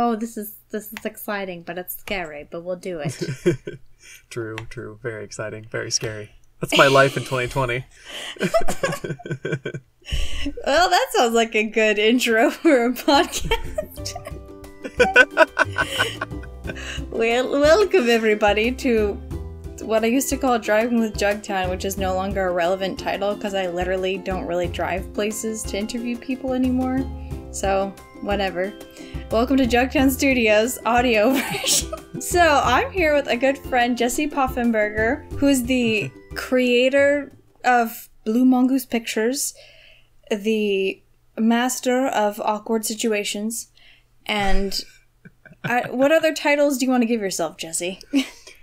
Oh, this is exciting, but it's scary, but we'll do it. True. Very exciting. Very scary. That's my life in 2020. Well, that sounds like a good intro for a podcast. Well, welcome everybody to what I used to call Driving with Jugtown, which is no longer a relevant title because I literally don't really drive places to interview people anymore. So, whatever. Welcome to Jugtown Studios audio version. So, I'm here with a good friend, Jesse Puffenberger, who's the creator of Blue Mongoose Pictures, the master of awkward situations, and what other titles do you want to give yourself, Jesse?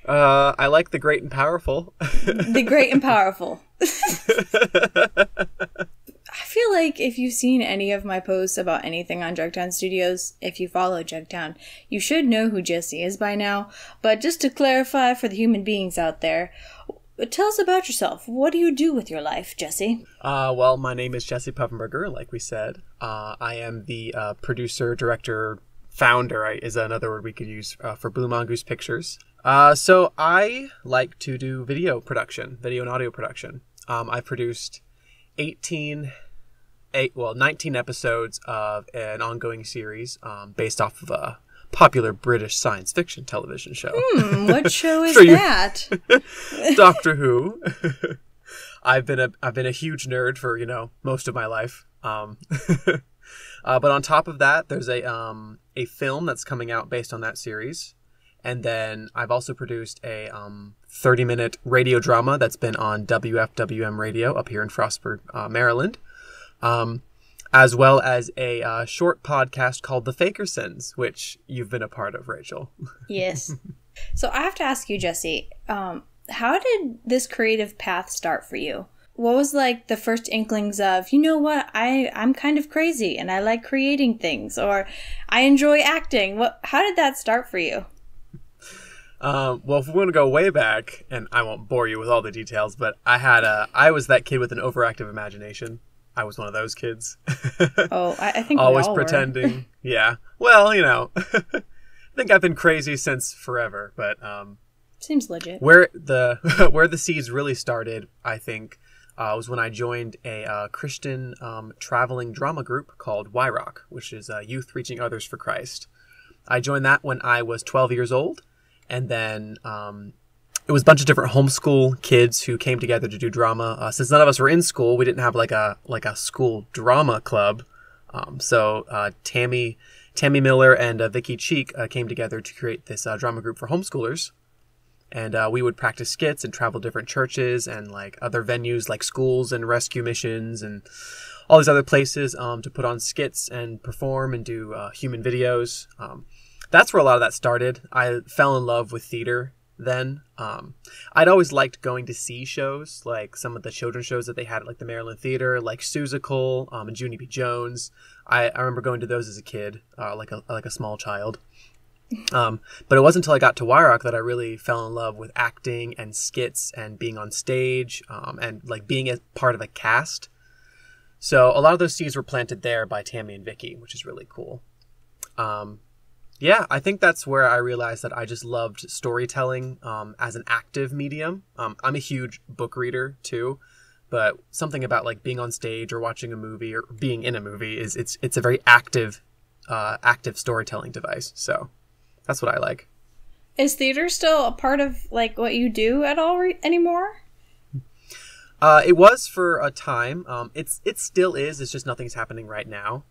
I like the Great and Powerful. The Great and Powerful. I feel like if you've seen any of my posts about anything on Jugtown Studios, if you follow Jugtown, you should know who Jesse is by now. But just to clarify for the human beings out there, tell us about yourself. What do you do with your life, Jesse? Well, my name is Jesse Puffenberger, like we said. I am the producer, director, founder is another word we could use for Blue Mongoose Pictures. So I like to do video and audio production. I've produced 19 episodes of an ongoing series based off of a popular British science fiction television show. What show is that? Doctor Who. I've been a huge nerd for most of my life. But on top of that, there's a film that's coming out based on that series. And then I've also produced a 30-minute radio drama that's been on WFWM radio up here in Frostburg, Maryland, as well as a short podcast called The Fakersons, which you've been a part of, Rachel. Yes. So I have to ask you, Jesse, how did this creative path start for you? What was like the first inklings of, you know what, I'm kind of crazy and I like creating things, or I enjoy acting? How did that start for you? Well, if we want to go way back, and I won't bore you with all the details, but I was that kid with an overactive imagination. I was one of those kids. Oh, I think always we all pretending. Were. Yeah. Well, I think I've been crazy since forever, but seems legit. Where the seeds really started, I think, was when I joined a Christian traveling drama group called YROC, which is Youth Reaching Others for Christ. I joined that when I was 12 years old. And then it was a bunch of different homeschool kids who came together to do drama. Since none of us were in school, we didn't have like a school drama club. So Tammy Miller and Vicky Cheek came together to create this drama group for homeschoolers. And we would practice skits and travel different churches and like other venues like schools and rescue missions and all these other places to put on skits and perform and do human videos. That's where a lot of that started. I fell in love with theater then. I'd always liked going to see shows, like some of the children's shows that they had at like the Maryland Theater, like Seussical and Junie B. Jones. I remember going to those as a kid, like a small child. But it wasn't until I got to YROC that I really fell in love with acting and skits and being on stage and like being a part of a cast. So a lot of those seeds were planted there by Tammy and Vicky, which is really cool. Yeah, I think that's where I realized that I just loved storytelling as an active medium. I'm a huge book reader too, but something about like being on stage or watching a movie or being in a movie it's a very active storytelling device. So that's what I like. Is theater still a part of like what you do at all anymore? It was for a time. It still is. It's just nothing's happening right now.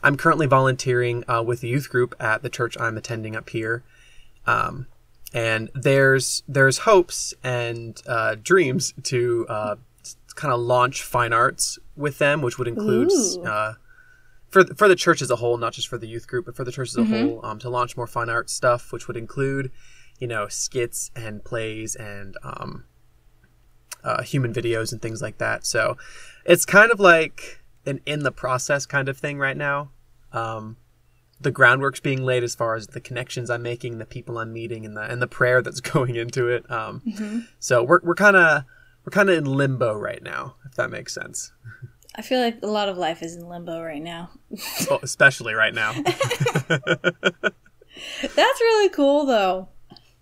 I'm currently volunteering with a youth group at the church I'm attending up here. And there's hopes and dreams to kind of launch fine arts with them, which would include for the church as a whole, not just for the youth group, but for the church as a whole, to launch more fine art stuff, which would include, skits and plays and human videos and things like that. So it's kind of like an in the process kind of thing right now. The groundwork's being laid as far as the connections I'm making, the people I'm meeting, and the prayer that's going into it. So we're kind of in limbo right now, if that makes sense. I feel like a lot of life is in limbo right now. Oh, especially right now. That's really cool, though.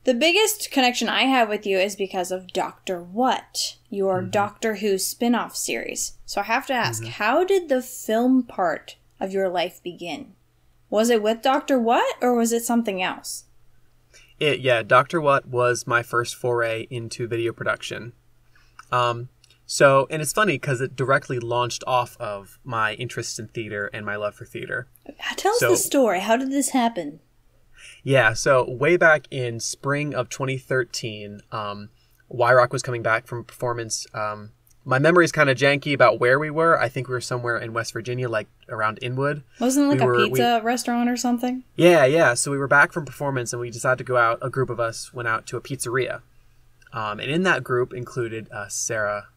The biggest connection I have with you is because of Doctor What, your Doctor Who spin-off series. So I have to ask, how did the film part of your life begin? Was it with Doctor What, or was it something else? Yeah, Doctor What was my first foray into video production. So, and it's funny because it directly launched off of my interest in theater and my love for theater. Tell us the story. How did this happen? Yeah, so way back in spring of 2013, Y-Rock was coming back from a performance. My memory is kind of janky about where we were. I think we were somewhere in West Virginia, like around Inwood. Wasn't it like a pizza restaurant or something? Yeah. So we were back from performance and we decided to go out. A group of us went out to a pizzeria. And in that group included Sarah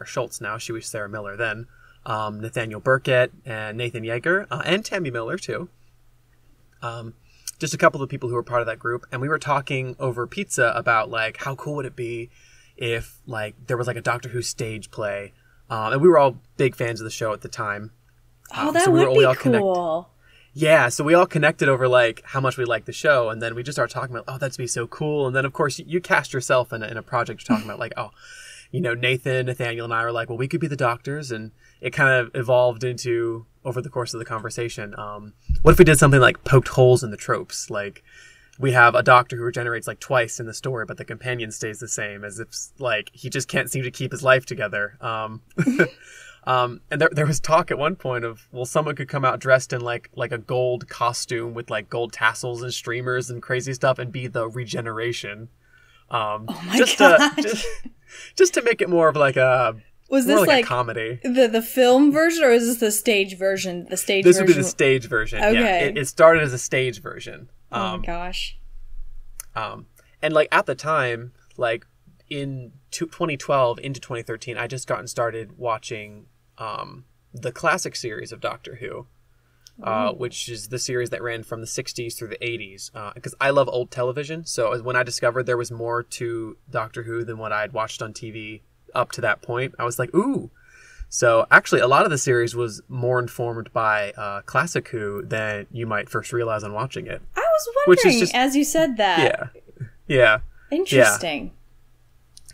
Schultz now. She was Sarah Miller then. Nathaniel Burkett and Nathan Yeager and Tammy Miller too. Just a couple of people who were part of that group. And we were talking over pizza about like how cool would it be if like there was like a Doctor Who stage play. And we were all big fans of the show at the time. Oh, that would be cool. Yeah, so we all connected over like how much we liked the show, and then we just started talking about, oh, that'd be so cool. And then of course you cast yourself in a project you're talking about, like, oh, you know, Nathan, Nathaniel, and I were like, well, we could be the doctors, and it kind of evolved into over the course of the conversation. What if we did something like poked holes in the tropes, like we have a doctor who regenerates like twice in the story, but the companion stays the same, as if like he just can't seem to keep his life together. And there was talk at one point of, well, someone could come out dressed in like a gold costume with like gold tassels and streamers and crazy stuff and be the regeneration. Oh my gosh. Just to make it more of like a was this like a comedy? The film version, or is this the stage version? This would be the stage version. Okay. Yeah, it started as a stage version. Oh my gosh. And like at the time, like in 2012 into 2013, I just gotten started watching the classic series of Doctor Who, which is the series that ran from the 60s through the 80s. Because I love old television, so when I discovered there was more to Doctor Who than what I had watched on TV up to that point, I was like, ooh. So actually, a lot of the series was more informed by classic Who than you might first realize on watching it. I was wondering, as you said that. Yeah. Interesting. Yeah.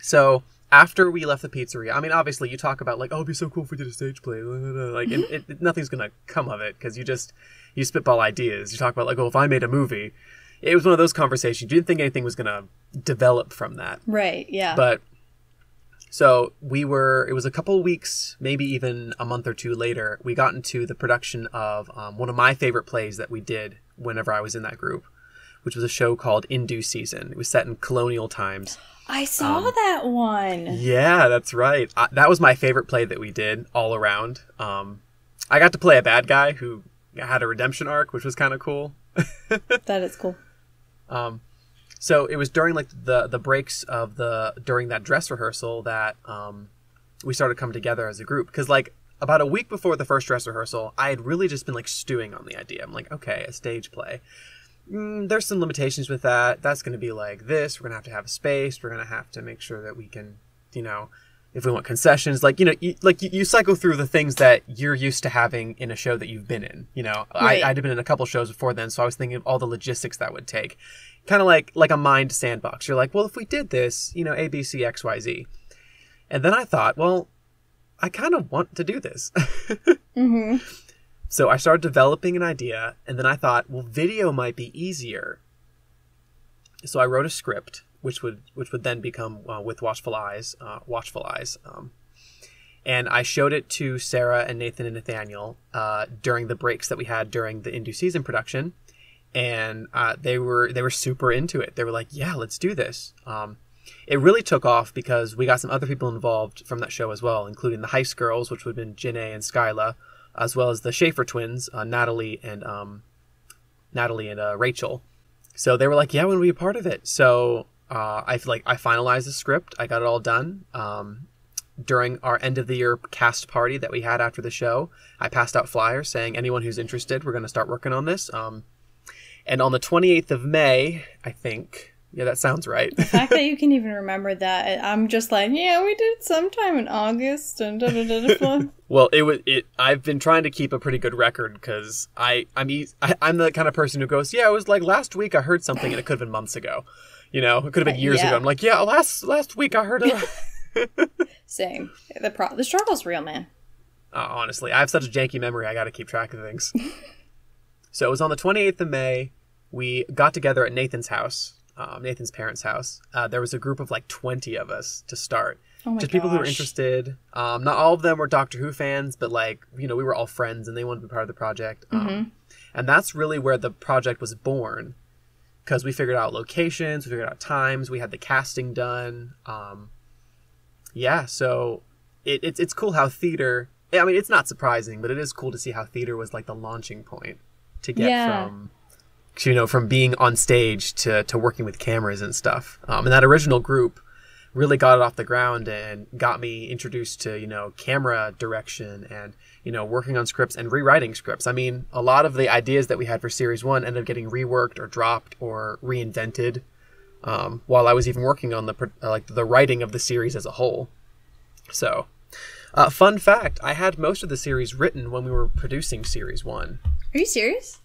So after we left the pizzeria, I mean, obviously you talk about like, oh, it'd be so cool if we did a stage play. Like, and nothing's going to come of it because you spitball ideas. You talk about like, oh, if I made a movie. It was one of those conversations. You didn't think anything was going to develop from that. Right, yeah. But so it was a couple of weeks, maybe even a month or two later, we got into the production of one of my favorite plays that we did whenever I was in that group, which was a show called In Due Season. It was set in colonial times. I saw that one. Yeah, that's right. That was my favorite play that we did all around. I got to play a bad guy who had a redemption arc, which was kind of cool. That is cool. So it was during like the breaks of during that dress rehearsal that we started coming together as a group. Because like about a week before the first dress rehearsal, I had really just been like stewing on the idea. I'm like, okay, a stage play. There's some limitations with that. That's going to be like this. We're going to have a space. We're going to have to make sure that we can, you know, if we want concessions, like, you know, you cycle through the things that you're used to having in a show that you've been in. You know, right. I'd been in a couple shows before then, so I was thinking of all the logistics that would take. Kind of like a mind sandbox. You're like, well, if we did this, you know, A, B, C, X, Y, Z. And then I thought, well, I kind of want to do this. Mm-hmm. So I started developing an idea, and then I thought, well, video might be easier. So I wrote a script, which would then become With Watchful Eyes, and I showed it to Sarah and Nathan and Nathaniel during the breaks that we had during the In Due Season production, and they were super into it. They were like, yeah, let's do this. It really took off because we got some other people involved from that show as well, including the Heist Girls, which would have been Janae and Skyla, as well as the Schaefer twins, Natalie and Rachel. So they were like, yeah, we want to be a part of it. So I finalized the script. I got it all done. During our end of the year cast party that we had after the show, I passed out flyers saying, anyone who's interested, we're going to start working on this. And on the 28th of May, I think, Yeah, that sounds right. The fact that you can even remember that, I'm just like, yeah, we did sometime in August and da-da-da-da-da. Well, I've been trying to keep a pretty good record because I'm the kind of person who goes, yeah, it was like last week I heard something and it could have been months ago. You know, it could have been years ago. I'm like, yeah, last week I heard it. Same. The struggle's real, man. Honestly, I have such a janky memory. I got to keep track of things. So it was on the 28th of May. We got together at Nathan's house, Nathan's parents' house. There was a group of like 20 of us to start. Oh my Just people who were interested. Not all of them were Doctor Who fans, but like, you know, we were all friends and they wanted to be part of the project. And that's really where the project was born, because we figured out locations, we figured out times, we had the casting done. Yeah, so it's cool how theater... I mean, it's not surprising, but it is cool to see how theater was like the launching point to get from being on stage to working with cameras and stuff. And that original group really got it off the ground and got me introduced to, you know, camera direction and, you know, working on scripts and rewriting scripts. I mean, a lot of the ideas that we had for series 1 ended up getting reworked or dropped or reinvented while I was even working on the writing of the series as a whole. So... fun fact, I had most of the series written when we were producing series 1. Are you serious?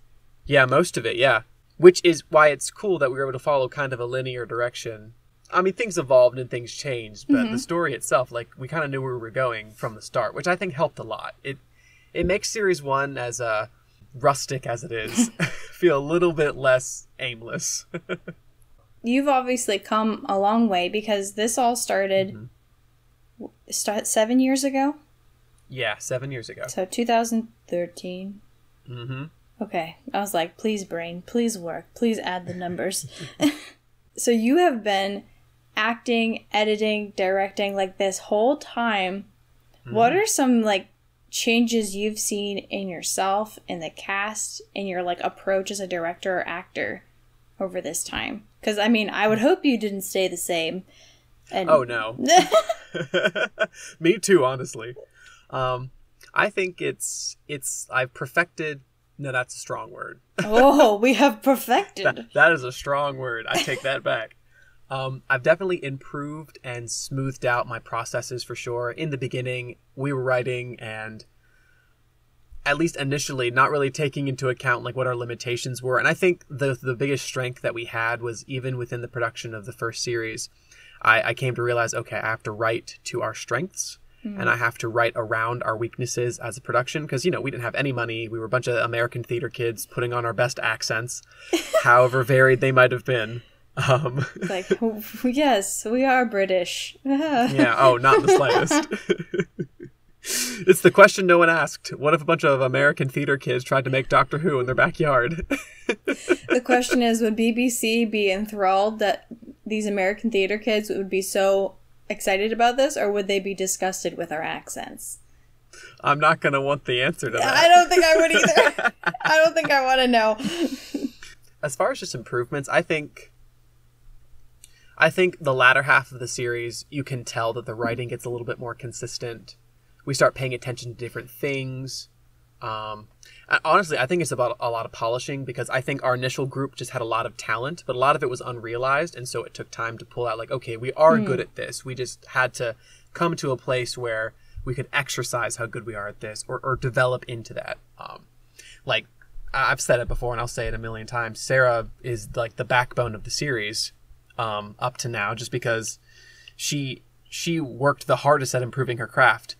Yeah, most of it, yeah. Which is why it's cool that we were able to follow kind of a linear direction. I mean, things evolved and things changed, but the story itself, like, we kind of knew where we were going from the start, which I think helped a lot. It makes series 1, as rustic as it is, feel a little bit less aimless. You've obviously come a long way, because this all started... 7 years ago? Yeah, 7 years ago. So 2013. Okay. I was like, please brain, please work, please add the numbers. So you have been acting, editing, directing like this whole time. What are some like changes you've seen in yourself, in the cast, in your like approach as a director or actor over this time? Because I mean, I would hope you didn't stay the same. And... Oh, no. Me too, honestly. I think I've perfected... No, that's a strong word. Oh, we have perfected. That is a strong word. I take that back. I've definitely improved and smoothed out my processes for sure. In the beginning, we were writing and... at least initially, not really taking into account like what our limitations were. And I think the biggest strength that we had was even within the production of the first series... I came to realize, okay, I have to write to our strengths and I have to write around our weaknesses as a production because, you know, we didn't have any money. We were a bunch of American theater kids putting on our best accents, however varied they might have been. Like, yes, we are British. Yeah, oh, not in the slightest. It's the question no one asked. What if a bunch of American theater kids tried to make Doctor Who in their backyard? The question is, would BBC be enthralled that these American theater kids would be so excited about this, or would they be disgusted with our accents? I'm not going to want the answer to that. I don't think I would either. I don't think I want to know. As far as just improvements, I think the latter half of the series, you can tell that the writing gets a little bit more consistent. We start paying attention to different things. Honestly, I think it's about a lot of polishing because I think our initial group just had a lot of talent, but a lot of it was unrealized. And so it took time to pull out like, okay, we are good at this. We just had to come to a place where we could exercise how good we are at this or develop into that. Like I've said it before and I'll say it a million times. Sarah is like the backbone of the series up to now just because she worked the hardest at improving her craft.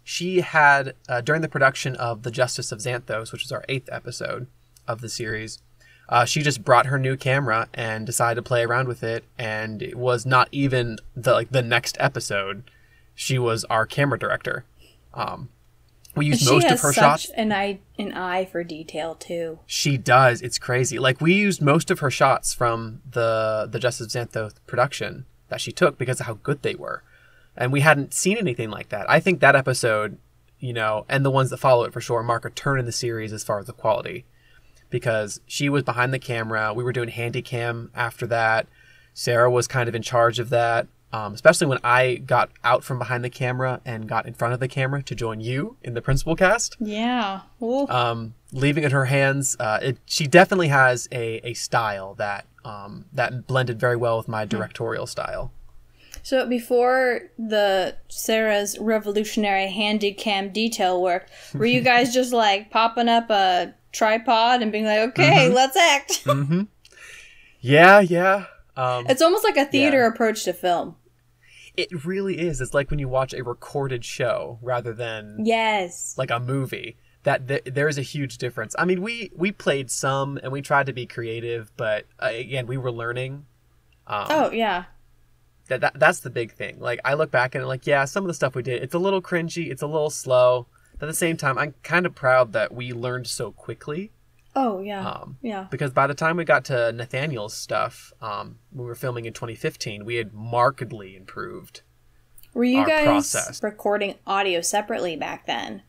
She had, during the production of The Justice of Xanthos, which is our 8th episode of the series, she just brought her new camera and decided to play around with it. And it was not even the next episode. She was our camera director. We used most of her shots. She has such an eye for detail, too. She does. It's crazy. Like, we used most of her shots from the Justice of Xanthos production that she took because of how good they were. And we hadn't seen anything like that. I think that episode, you know, and the ones that follow it for sure, mark a turn in the series as far as the quality. Because she was behind the camera. We were doing handy cam after that. Sarah was kind of in charge of that. especially when I got out from behind the camera and got in front of the camera to join you in the principal cast. Yeah. Leaving it in her hands, she definitely has a style that that blended very well with my directorial style. So before the Sarah's revolutionary handy cam detail work, were you guys just like popping up a tripod and being like, okay, let's act? Yeah. It's almost like a theater approach to film. It really is. It's like when you watch a recorded show rather than like a movie. There's a huge difference. I mean, we played some and we tried to be creative, but again, we were learning. That's the big thing. Like, I look back and I'm like, yeah, some of the stuff we did, it's a little cringy, it's a little slow. But at the same time, I'm kind of proud that we learned so quickly. Oh, yeah. Yeah. Because by the time we got to Nathaniel's stuff, when we were filming in 2015, we had markedly improved Were you our guys process. recording audio separately back then?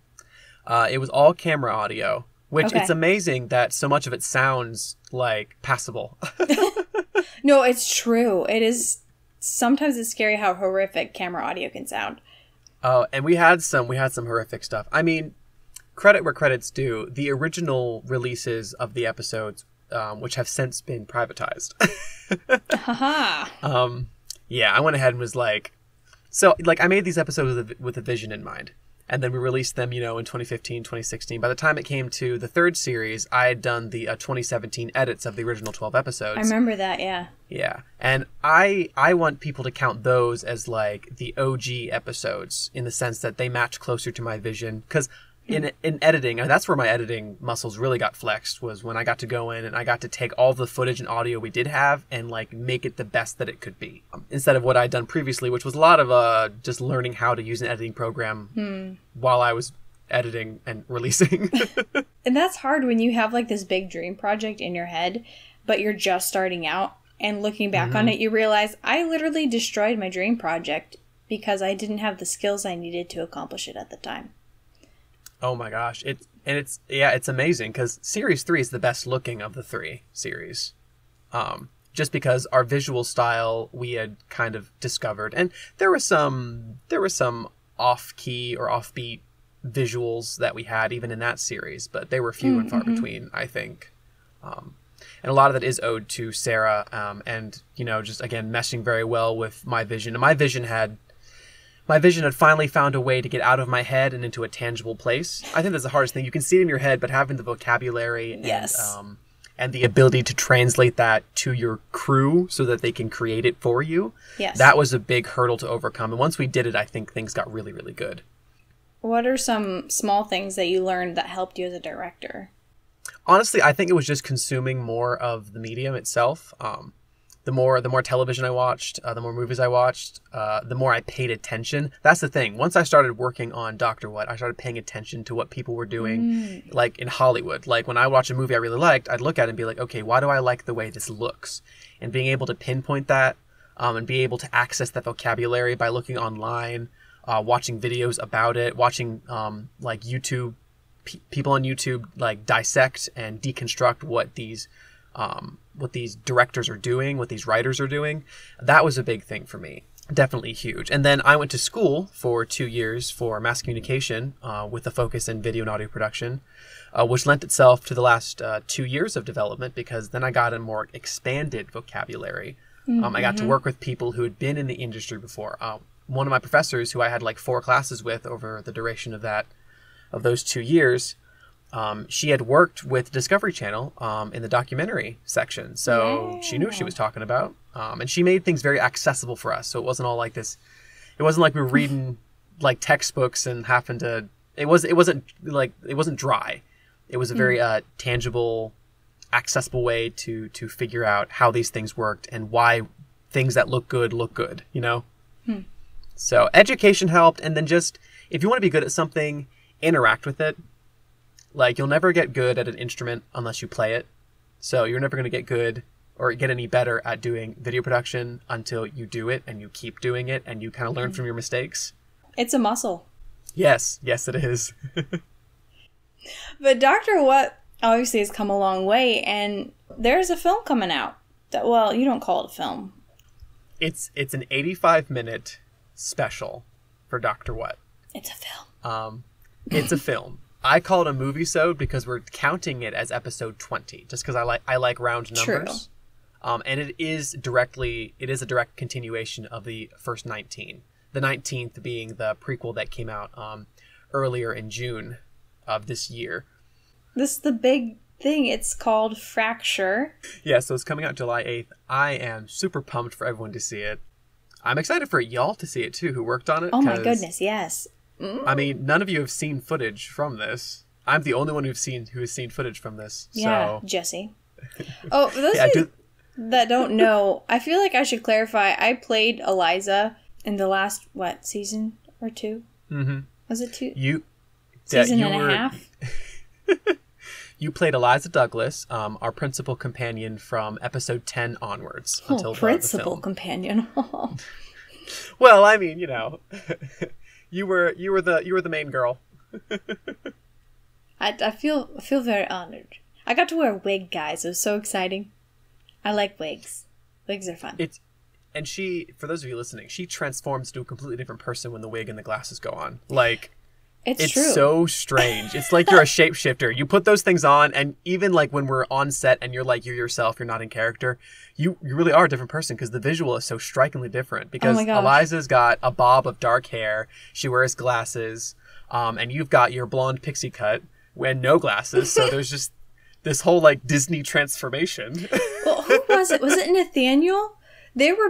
It was all camera audio, which Okay. it's amazing that so much of it sounds, like, passable. No, it's true. It is. Sometimes it's scary how horrific camera audio can sound. Oh, and we had some horrific stuff. I mean, credit where credit's due. The original releases of the episodes, which have since been privatized. Haha. Yeah, I went ahead and was like, so like I made these episodes with a vision in mind. And then we released them, in 2015, 2016. By the time it came to the third series, I had done the 2017 edits of the original 12 episodes. I remember that, yeah. Yeah. And I want people to count those as like the OG episodes in the sense that they match closer to my vision. Because in editing, and that's where my editing muscles really got flexed, was when I got to go in and I got to take all the footage and audio we did have and like make it the best that it could be. Instead of what I'd done previously, which was a lot of just learning how to use an editing program while I was editing and releasing. And that's hard when you have like this big dream project in your head, but you're just starting out. And looking back on it, you realize I literally destroyed my dream project because I didn't have the skills I needed to accomplish it at the time. Oh my gosh. It's amazing because series 3 is the best looking of the 3 series. Just because our visual style we had kind of discovered, and there were some off key or offbeat visuals that we had even in that series, but they were few and far between, I think. And a lot of it is owed to Sarah, and just again meshing very well with my vision. And my vision had finally found a way to get out of my head and into a tangible place. I think that's the hardest thing. You can see it in your head, but having the vocabulary and the ability to translate that to your crew so that they can create it for you, that was a big hurdle to overcome. And once we did it, I think things got really, really good. What are some small things that you learned that helped you as a director? Honestly, I think it was just consuming more of the medium itself. The more television I watched, the more movies I watched, the more I paid attention. That's the thing. Once I started working on Dr. What, I started paying attention to what people were doing, like in Hollywood. Like when I watch a movie I really liked, I'd look at it and be like, okay, why do I like the way this looks? And being able to pinpoint that, and be able to access that vocabulary by looking online, watching videos about it, watching like YouTube, people on YouTube like dissect and deconstruct what these directors are doing, what these writers are doing. That was a big thing for me. Definitely huge. And then I went to school for 2 years for mass communication with a focus in video and audio production, which lent itself to the last 2 years of development because then I got a more expanded vocabulary. I got to work with people who had been in the industry before. One of my professors who I had like 4 classes with over the duration of those 2 years, she had worked with Discovery Channel in the documentary section, so she knew what she was talking about, and she made things very accessible for us. So it wasn't all like this. It wasn't like we were reading like textbooks and having to. It wasn't dry. It was a very tangible, accessible way to figure out how these things worked and why things that look good. So education helped, and then just if you want to be good at something, interact with it. Like, you'll never get good at an instrument unless you play it. So you're never going to get good or get any better at doing video production until you do it and you keep doing it and you kind of learn from your mistakes. It's a muscle. Yes, it is. But Dr. What obviously has come a long way, and there's a film coming out. Well, you don't call it a film. It's an 85-minute special for Dr. What. It's a film. It's a film. I call it a movie-sode because we're counting it as episode 20, just because I like round numbers. True. And it is a direct continuation of the first 19. The 19th being the prequel that came out earlier in June of this year. This is the big thing. It's called Fracture. Yeah, so it's coming out July 8th. I am super pumped for everyone to see it. I'm excited for y'all to see it too, who worked on it. Oh my goodness, yes. I mean, none of you have seen footage from this. I'm the only one who has seen footage from this. Yeah, so. Jesse. Oh, for those of you that don't know, I feel like I should clarify. I played Eliza in the last, season or two? Mm-hmm. Was it two? Season and a half? You played Eliza Douglas, our principal companion from episode 10 onwards. Until principal the companion. Well, I mean, you were the main girl. I feel very honored. I got to wear a wig, guys. It was so exciting. I like wigs. Wigs are fun. And she, for those of you listening, she transforms to a completely different person when the wig and the glasses go on. Like, it's true. So strange. It's like you're a shapeshifter. You put those things on, and even like when we're on set and you're yourself, you're not in character, you really are a different person because the visual is so strikingly different. Because Eliza's got a bob of dark hair, she wears glasses, and you've got your blonde pixie cut and no glasses. So there's just this whole like Disney transformation. Well, who was it? Was it Nathaniel? There were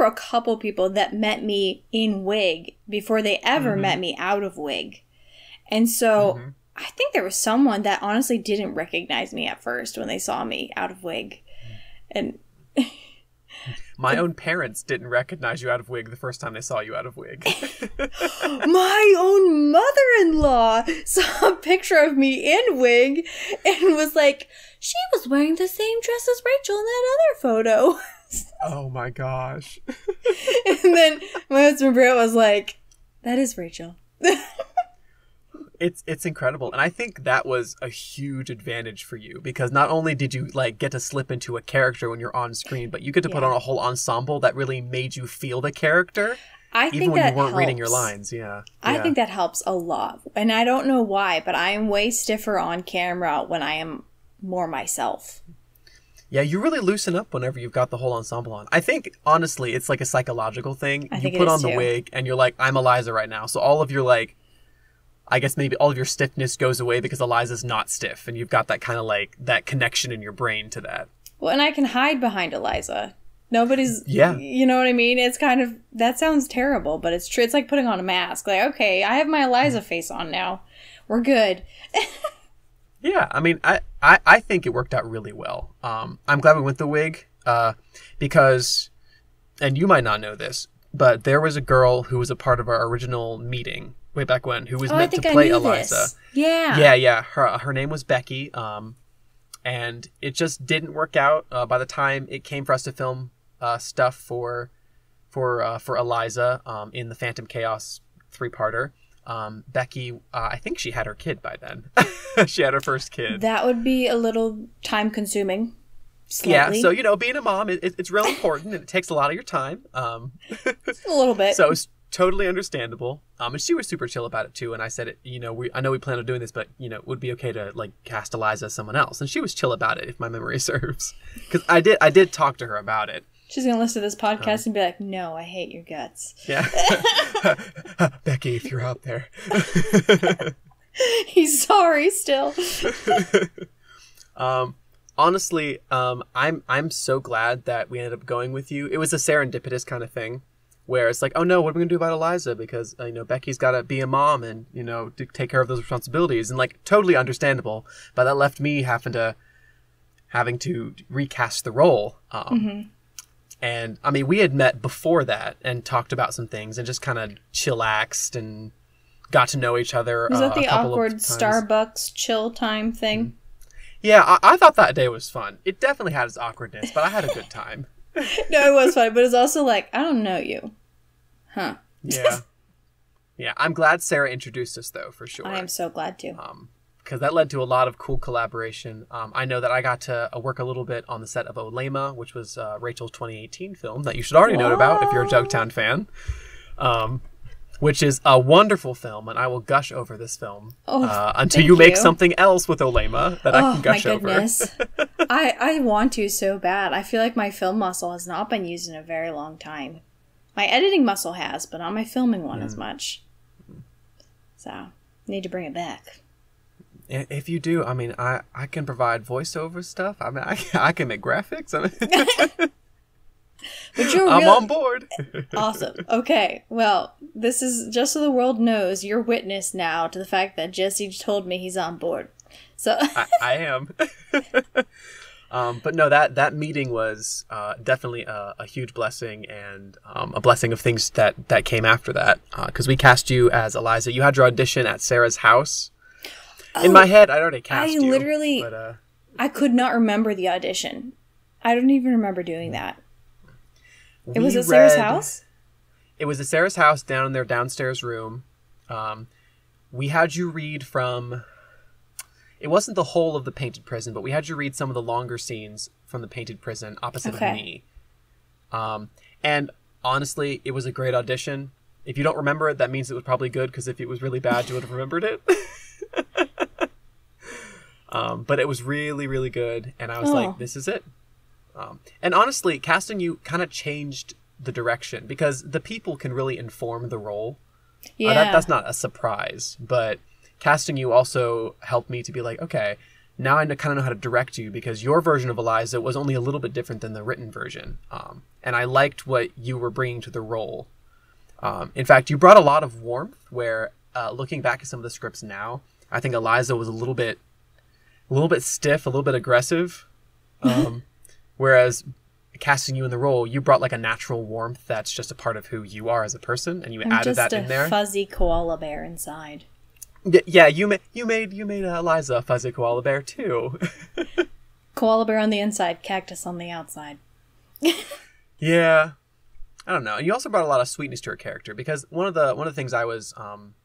a couple people that met me in wig before they ever met me out of wig. And so I think there was someone that honestly didn't recognize me at first when they saw me out of wig. And my own parents didn't recognize you out of wig the first time they saw you out of wig. My own mother-in-law saw a picture of me in wig and was like, she was wearing the same dress as Rachel in that other photo. Oh my gosh. And then my husband Brett was like, that is Rachel. It's incredible. And I think that was a huge advantage for you because not only did you like get to slip into a character when you're on screen, but you get to put on a whole ensemble that really made you feel the character. Even when you weren't reading your lines. Yeah. I think that helps a lot. And I don't know why, but I am way stiffer on camera when I am more myself. Yeah, you really loosen up whenever you've got the whole ensemble on. I think, honestly, it's like a psychological thing. You put on the wig and you're like, I'm Eliza right now. So all of your, like, I guess maybe all of your stiffness goes away because Eliza's not stiff. And you've got that kind of, like, that connection in your brain to that. Well, and I can hide behind Eliza. Nobody's, you know what I mean? It's kind of, that sounds terrible, but it's true. It's like putting on a mask. Like, okay, I have my Eliza face on now. We're good. Yeah, I mean, I think it worked out really well. I'm glad we went the wig because, and you might not know this, but there was a girl who was a part of our original meeting way back when who was meant to play Eliza. This. Yeah. Yeah. Her name was Becky, and it just didn't work out. By the time it came for us to film stuff for Eliza in the Phantom Chaos 3-parter. Becky, I think she had her kid by then. She had her first kid. That would be a little time consuming. Slightly. Yeah, so, being a mom, it's real important and it takes a lot of your time. A little bit. So it's totally understandable. And she was super chill about it too. And I said, I know we plan on doing this, but, it would be okay to like cast Eliza as someone else. And she was chill about it, if my memory serves. Because I did talk to her about it. She's going to listen to this podcast and be like, no, I hate your guts. Yeah. Becky, if you're out there. He's sorry still. Honestly, I'm so glad that we ended up going with you. It was a serendipitous kind of thing where it's like, oh no, what are we going to do about Eliza? Because, Becky's got to be a mom and, to take care of those responsibilities. And like, totally understandable. But that left me having to recast the role. And, I mean, we had met before that and talked about some things and just kind of chillaxed and got to know each other. Was that the awkward Starbucks chill time thing? Yeah, I thought that day was fun. It definitely had its awkwardness, but I had a good time. No, it was fun, but it's also like, I don't know you. Huh. Yeah. Yeah, I'm glad Sarah introduced us, though, for sure. I am so glad to. because that led to a lot of cool collaboration. I know that I got to work a little bit on the set of Olema, which was Rachel's 2018 film that you should already know about if you're a Jugtown fan, which is a wonderful film, and I will gush over this film until you make something else with Olema that I can gush over. Oh, my goodness. I want to so bad. I feel like my film muscle has not been used in a very long time. My editing muscle has, but not my filming one as much. So, need to bring it back. If you do, I mean, I can provide voiceover stuff. I mean, I can make graphics. I mean, I'm on board. Awesome. Okay, well, this is just so the world knows, you're witness now to the fact that Jesse told me he's on board. So I am. But no, that meeting was definitely a huge blessing, and a blessing of things that came after that. Because we cast you as Eliza. You had your audition at Sarah's house. In my head, I'd already cast you. Literally, I could not remember the audition. I don't even remember doing that. It was at Sarah's house? It was at Sarah's house down in their downstairs room. We had you read from... It wasn't the whole of the Painted Prison, but we had you read some of the longer scenes from the Painted Prison opposite of me. And honestly, it was a great audition. If you don't remember it, that means it was probably good, because if it was really bad, you would have remembered it. But it was really, really good, and I was like, this is it. And honestly, casting you kind of changed the direction, because the people can really inform the role. Yeah. That's not a surprise, but casting you also helped me to be like, okay, now I kind of know how to direct you, because your version of Eliza was only a little bit different than the written version. And I liked what you were bringing to the role. In fact, you brought a lot of warmth, where looking back at some of the scripts now, I think Eliza was a little bit stiff, a little bit aggressive. Whereas casting you in the role, you brought like a natural warmth that's just a part of who you are as a person, and you added that in there. I'm just a fuzzy koala bear inside. Yeah, you made Eliza a fuzzy koala bear too. Koala bear on the inside, cactus on the outside. Yeah, I don't know. You also brought a lot of sweetness to her character, because one of the things I was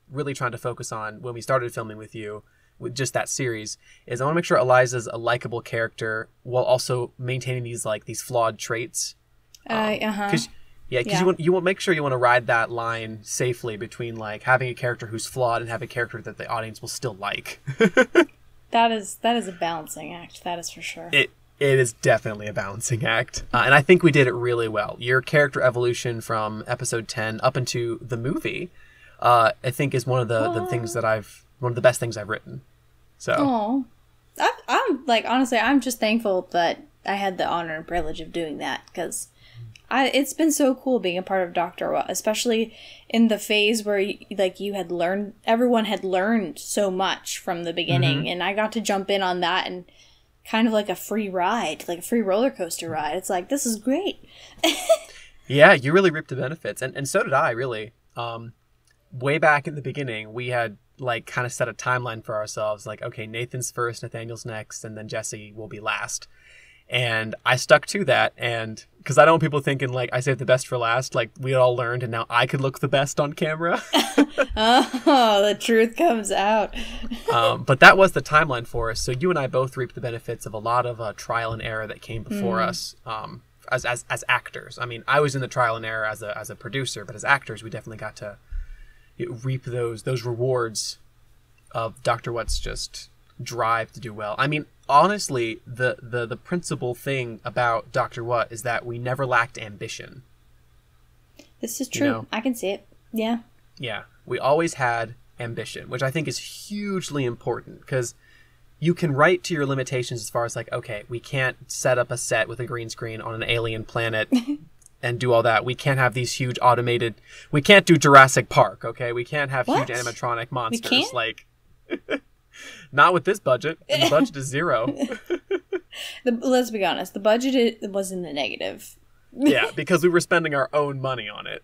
really trying to focus on when we started filming with you, with just that series, is I want to make sure Eliza's a likable character while also maintaining these flawed traits. Because you want make sure you want to ride that line safely between like having a character who's flawed and having a character that the audience will still like. That is a balancing act. That is for sure. It is definitely a balancing act, and I think we did it really well. Your character evolution from episode 10 up into the movie, I think, is one of the best things I've written. So, I'm like, honestly, I'm just thankful that I had the honor and privilege of doing that, because it's been so cool being a part of Dr. What, especially in the phase where everyone had learned so much from the beginning, and I got to jump in on that and kind of like a free ride, like a free roller coaster ride. It's like, this is great. Yeah, you really reaped the benefits, and so did I, really. Way back in the beginning, we had like kind of set a timeline for ourselves, like, okay, Nathan's first, Nathaniel's next, and then Jesse will be last. And I stuck to that, and because I don't want people thinking like I saved the best for last, like we all learned and now I could look the best on camera. Oh, the truth comes out. But that was the timeline for us, so you and I both reaped the benefits of a lot of trial and error that came before us as actors. I mean, I was in the trial and error as a producer, but as actors we definitely got to reap those rewards of Dr. What's just drive to do well. I mean, honestly, the principal thing about Dr. What is that we never lacked ambition. This is true. You know? I can see it. Yeah. Yeah. We always had ambition, which I think is hugely important, because you can write to your limitations as far as like, okay, we can't set up a set with a green screen on an alien planet and do all that. We can't have these huge automated... We can't do Jurassic Park, okay? We can't have huge animatronic monsters. We can't? Like... Not with this budget. The budget is zero. Let's be honest. The budget was in the negative. Yeah, because we were spending our own money on it.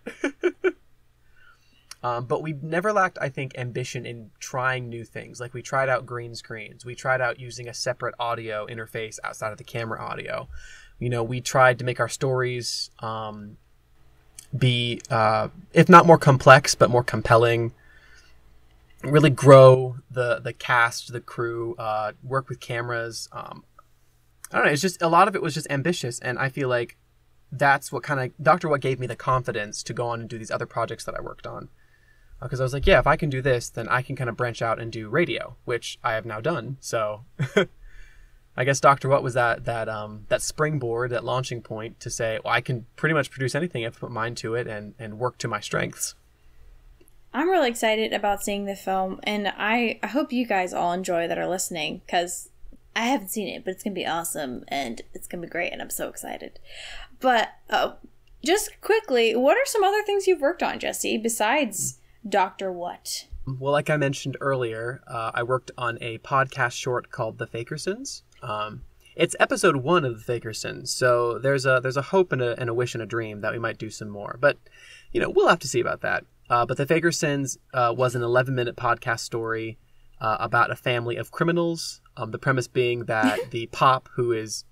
But we never lacked, I think, ambition in trying new things. Like, we tried out green screens. We tried out using a separate audio interface outside of the camera audio. You know, we tried to make our stories be, if not more complex, but more compelling. really grow the cast, the crew, work with cameras. I don't know. It's just a lot of it was just ambitious, and I feel like that's what kind of Dr. What gave me the confidence to go on and do these other projects that I worked on. Because I was like, yeah, if I can do this, then I can kind of branch out and do radio, which I have now done. So I guess Dr. What was that springboard, that launching point to say, well, I can pretty much produce anything if I put mind to it and work to my strengths. I'm really excited about seeing the film, and I hope you guys all enjoy that are listening, because I haven't seen it, but it's going to be awesome, and it's going to be great, and I'm so excited. But just quickly, what are some other things you've worked on, Jesse, besides Dr. What? Well, like I mentioned earlier, I worked on a podcast short called The Fakersons. It's episode 1 of The Fakersons, so there's a hope and a wish and a dream that we might do some more. But, we'll have to see about that. But The Fakersons was an 11-minute podcast story about a family of criminals. The premise being that the Pop, who is,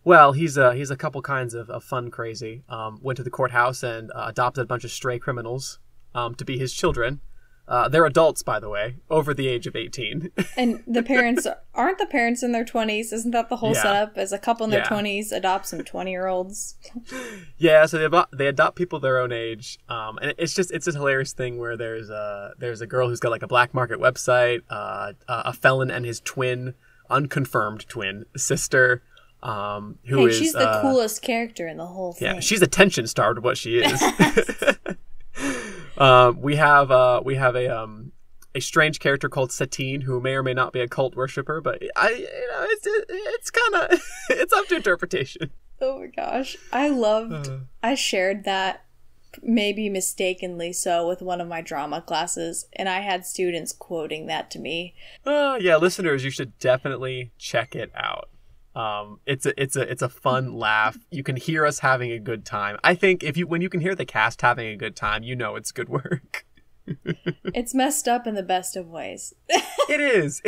well, he's a couple kinds of fun crazy, went to the courthouse and adopted a bunch of stray criminals to be his children. They're adults, by the way, over the age of 18. And the parents, aren't the parents in their 20s? Isn't that the whole setup? As a couple in their 20s adopt some 20-year-olds? Yeah, so they adopt people their own age. And it's a hilarious thing where there's a girl who's got like a black market website, a felon and his unconfirmed twin sister, she's the coolest character in the whole thing. Yeah, she's attention starved, what she is. We have a strange character called Satine, who may or may not be a cult worshiper, but it's kind of it's up to interpretation. Oh my gosh, I shared that, maybe mistakenly so, with one of my drama classes, and I had students quoting that to me. Yeah, listeners, you should definitely check it out. It's a fun laugh. You can hear us having a good time. I think when you can hear the cast having a good time, it's good work. It's messed up in the best of ways. It is.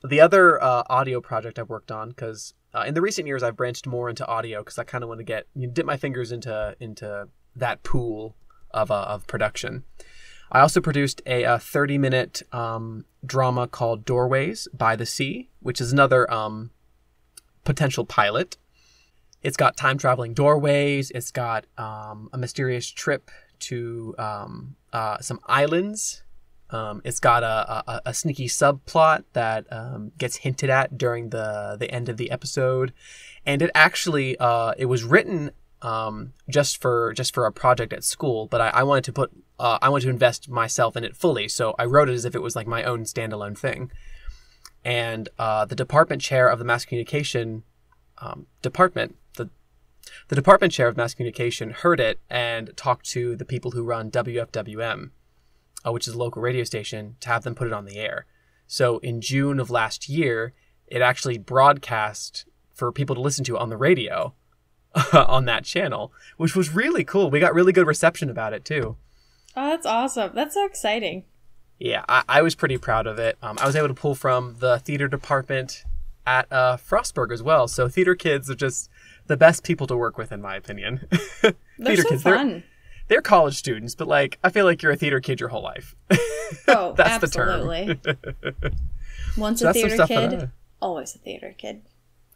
The other audio project I've worked on, because in the recent years I've branched more into audio because I kind of want to dip my fingers into that pool of production. I also produced a 30-minute drama called Doorways by the Sea, which is another potential pilot. It's got time-traveling doorways. It's got a mysterious trip to some islands. It's got a sneaky subplot that gets hinted at during the end of the episode. And it actually it was written just for a project at school, but I wanted to invest myself in it fully, so I wrote it as if it was like my own standalone thing. And the department chair of the mass communication department, the department chair of mass communication heard it and talked to the people who run WFWM, which is a local radio station, to have them put it on the air. So in June of last year, it actually broadcast for people to listen to on the radio on that channel, which was really cool. We got really good reception about it too. Oh, that's awesome. That's so exciting. Yeah, I was pretty proud of it. I was able to pull from the theater department at Frostburg as well. So theater kids are just the best people to work with, in my opinion. They're so kids, fun. They're college students, but I feel like you're a theater kid your whole life. Oh, that's absolutely. The term. Once a theater kid, always a theater kid.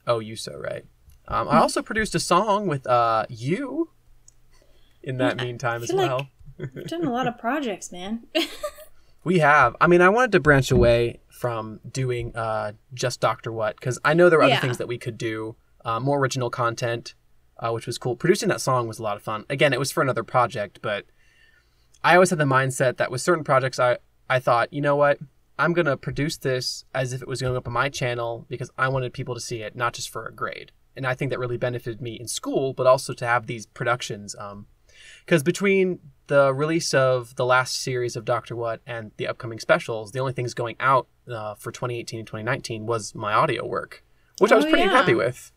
Oh, you so right. I also produced a song with you in that meantime as well. We've done a lot of projects, man. We have. I mean, I wanted to branch away from doing just Dr. What, because I know there were other things that we could do, more original content, which was cool. Producing that song was a lot of fun. Again, it was for another project, but I always had the mindset that with certain projects, I thought, you know what? I'm going to produce this as if it was going up on my channel because I wanted people to see it, not just for a grade. And I think that really benefited me in school, but also to have these productions. Because between the release of the last series of Dr. What and the upcoming specials, the only things going out for 2018 and 2019 was my audio work, which I was pretty happy with.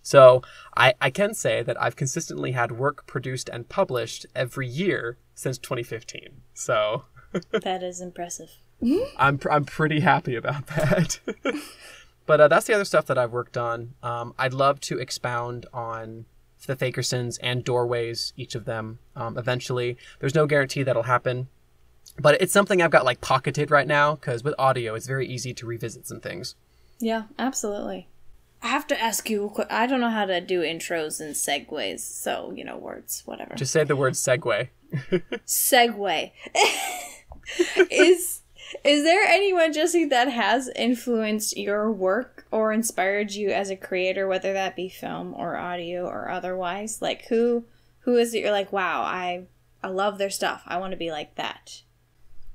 So I can say that I've consistently had work produced and published every year since 2015. So that is impressive. I'm pretty happy about that. But that's the other stuff that I've worked on. I'd love to expound on The Fakersons and Doorways, each of them, eventually. There's no guarantee that'll happen. But it's something I've got like pocketed right now, because with audio, it's very easy to revisit some things. Yeah, absolutely. I have to ask you, I don't know how to do intros and segues, so, words, whatever. Just say the word segue. Segue. Is there anyone, Jesse, that has influenced your work or inspired you as a creator, whether that be film or audio or otherwise? Like, who is it you're like, wow, I love their stuff. I want to be like that.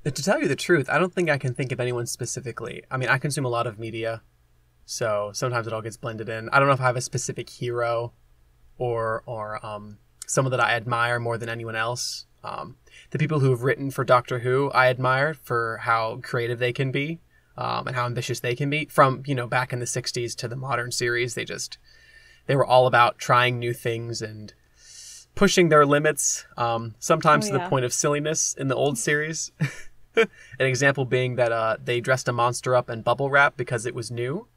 To tell you the truth, I don't think I can think of anyone specifically. I mean, I consume a lot of media, so sometimes it all gets blended in. I don't know if I have a specific hero or someone that I admire more than anyone else. The people who have written for Doctor Who, I admire for how creative they can be, and how ambitious they can be. From, back in the 60s to the modern series, they were all about trying new things and pushing their limits, sometimes to the point of silliness in the old series. An example being that they dressed a monster up in bubble wrap because it was new.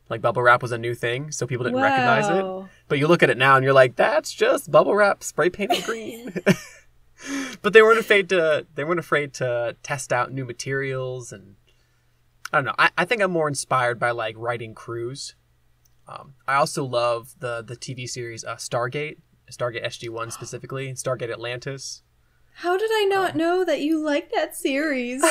Like, bubble wrap was a new thing, so people didn't recognize it. But you look at it now and you're like, that's just bubble wrap spray painted green. But they weren't afraid to test out new materials, and I don't know. I think I'm more inspired by like writing crews. I also love the TV series Stargate SG-1 specifically, Stargate Atlantis. How did I not know that you liked that series?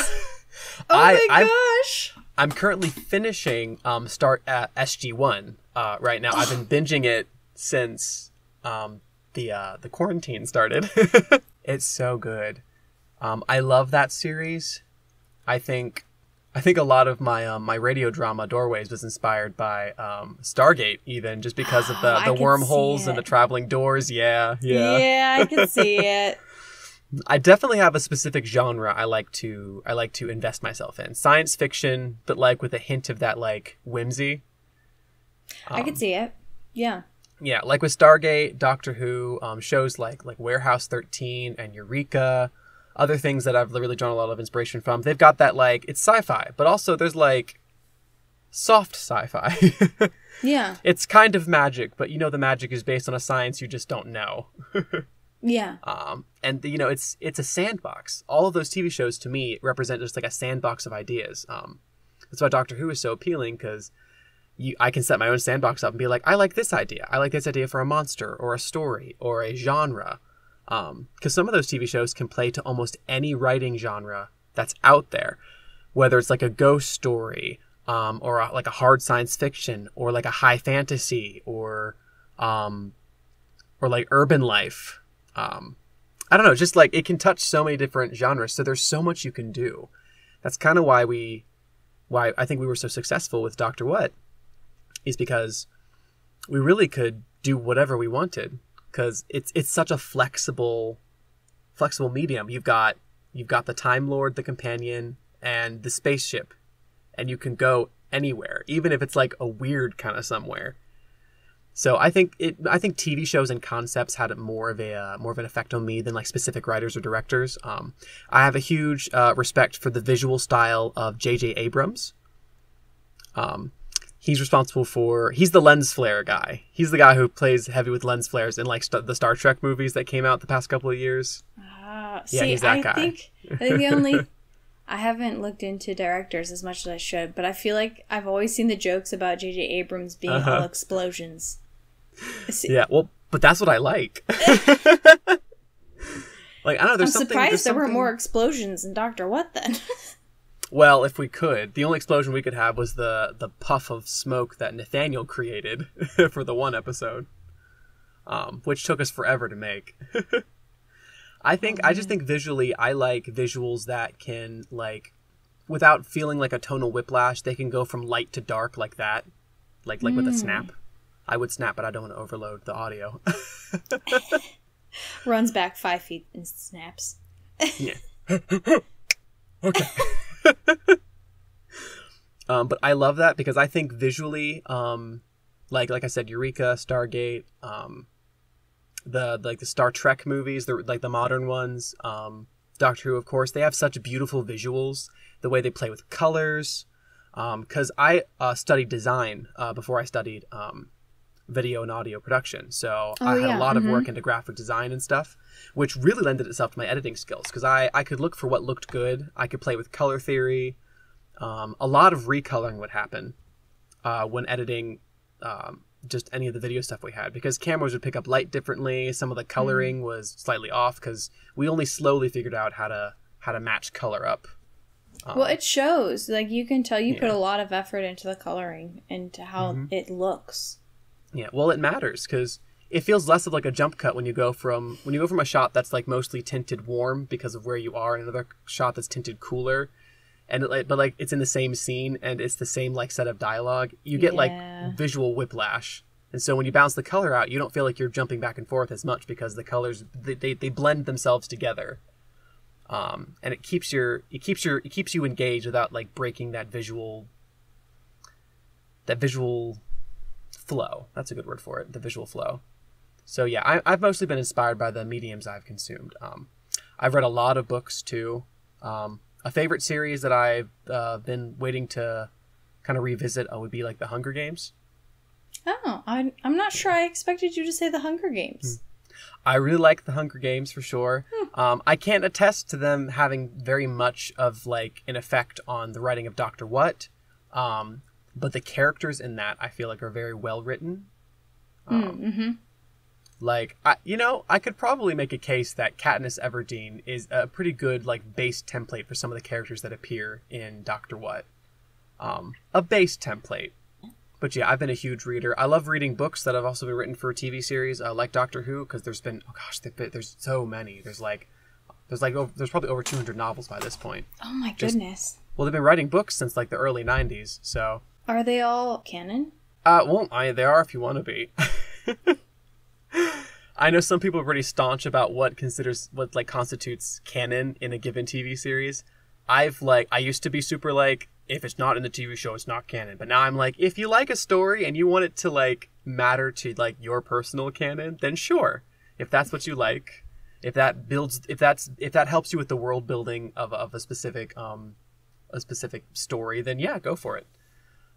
Oh my gosh! I'm currently finishing SG-1 right now. I've been binging it since the quarantine started. It's so good. I love that series. I think a lot of my my radio drama Doorways was inspired by Stargate, even just because of the wormholes and the traveling doors. Yeah, I can see it. I definitely have a specific genre I like to invest myself in. Science fiction, but like with a hint of that like whimsy. I could see it. Yeah. Yeah, like with Stargate, Doctor Who, shows like Warehouse 13 and Eureka, other things that I've really drawn a lot of inspiration from. They've got that like, it's sci-fi, but also there's like soft sci-fi. Yeah. It's kind of magic, but the magic is based on a science you just don't know. Yeah. And it's a sandbox. All of those TV shows to me represent just like a sandbox of ideas. That's why Doctor Who is so appealing, because I can set my own sandbox up and be like, I like this idea. I like this idea for a monster or a story or a genre. Because some of those TV shows can play to almost any writing genre that's out there, whether it's like a ghost story, or like a hard science fiction, or like a high fantasy, or like urban life. I don't know, just like it can touch so many different genres. So there's so much you can do. That's kind of why I think we were so successful with Dr. What, is because we really could do whatever we wanted, because it's such a flexible medium. You've got the Time Lord, the companion, and the spaceship, and you can go anywhere, even if it's like a weird kind of somewhere. So I think TV shows and concepts had more of an effect on me than like specific writers or directors. I have a huge respect for the visual style of J.J. Abrams. He's the lens flare guy. He's the guy who plays heavy with lens flares in like the Star Trek movies that came out the past couple of years. He's that guy. I think I haven't looked into directors as much as I should, but I feel like I've always seen the jokes about J.J. Abrams being all explosions. Yeah, well, but that's what I like. Like, I don't know, I'm surprised there weren't more explosions in Dr. What then. Well, if we could. The only explosion we could have was the puff of smoke that Nathaniel created for the one episode, which took us forever to make. I just think visually, I like visuals that can, like, without feeling like a tonal whiplash, they can go from light to dark like that. Like with a snap. I would snap, but I don't want to overload the audio. Runs back 5 feet and snaps. Yeah. Okay. But I love that because I think visually, like I said, Eureka, Stargate, the Star Trek movies, the modern ones, Doctor Who, of course, they have such beautiful visuals. The way they play with colors. Because I studied design before I studied video and audio production. So Oh, I had yeah, a lot of work into graphic design and stuff, which really lended itself to my editing skills because I could look for what looked good. I could play with color theory. A lot of recoloring would happen when editing just any of the video stuff we had, because cameras would pick up light differently. Some of the coloring was slightly off because we only slowly figured out how to match color up. Well, it shows. Like, you can tell you put a lot of effort into the coloring and to how it looks. Yeah, well, it matters because it feels less of like a jump cut when you go from a shot that's like mostly tinted warm because of where you are, and another shot that's tinted cooler, and but like it's in the same scene and it's the same like set of dialogue. You get like visual whiplash, and so when you bounce the color out, you don't feel like you're jumping back and forth as much because the colors they blend themselves together. And it keeps you engaged without like breaking that visual flow. That's a good word for it. The visual flow. So yeah, I've mostly been inspired by the mediums I've consumed. I've read a lot of books too. A favorite series that I've been waiting to kind of revisit would be like the Hunger Games. Oh, I'm not sure I expected you to say the Hunger Games. I really like the Hunger Games for sure. I can't attest to them having very much of like an effect on the writing of Dr. What, but the characters in that I feel like are very well written. Like I could probably make a case that Katniss Everdeen is a pretty good like base template for some of the characters that appear in Dr. What. A base template. But yeah, I've been a huge reader. I love reading books that have also been written for a TV series, like Doctor Who, because there's been there's so many. There's probably over 200 novels by this point. Oh my goodness! Well, they've been writing books since like the early 90s. So are they all canon? They are if you want to be. I know some people are pretty staunch about what constitutes canon in a given TV series. I used to be super like, if it's not in the TV show, it's not canon. But now I'm like, if you like a story and you want it to like matter to like your personal canon, then sure. If that's what you like, if that helps you with the world building of a specific story, then yeah, go for it.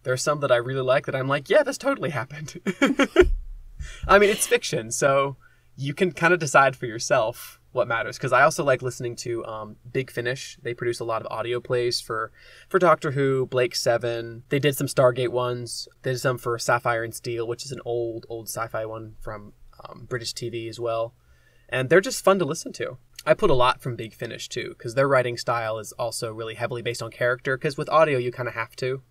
There are some that I really like that I'm like, yeah, this totally happened. I mean, it's fiction, so you can kind of decide for yourself what matters, because I also like listening to Big Finish. They produce a lot of audio plays for Doctor Who, Blake 7. They did some Stargate ones. They did some for Sapphire and Steel, which is an old sci-fi one from British TV as well. And they're just fun to listen to. I put a lot from Big Finish too, because their writing style is also really heavily based on character, because with audio you kind of have to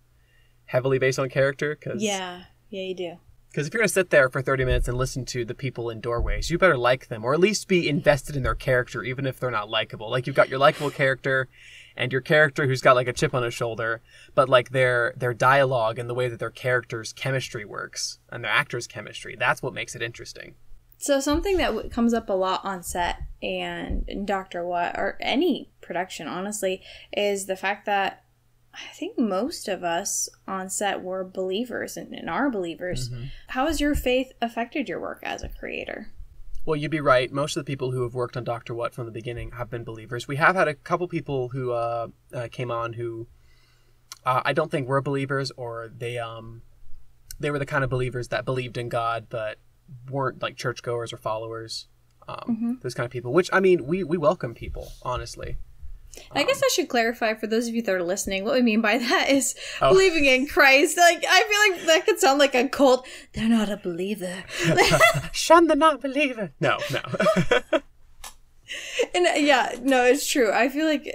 heavily based on character. Yeah, you do. Because if you're going to sit there for 30 minutes and listen to the people in doorways, you better like them, or at least be invested in their character, even if they're not likable. Like, you've got your likable character and your character who's got like a chip on his shoulder, but like their dialogue and the way that their character's chemistry works and their actor's chemistry, that's what makes it interesting. So something that comes up a lot on set and in Dr. What, or any production, honestly, is the fact that I think most of us on set were believers and are believers. Mm-hmm. How has your faith affected your work as a creator? Well, you'd be right. Most of the people who have worked on Dr. What from the beginning have been believers. We have had a couple people who came on who I don't think were believers, or they were the kind of believers that believed in God but weren't like churchgoers or followers. Those kind of people, which, I mean, we welcome people, honestly. I guess I should clarify for those of you that are listening, what we mean by that is believing in Christ. Like, I feel like that could sound like a cult. They're not a believer. Shun the not believer. No. And yeah, no, it's true. I feel like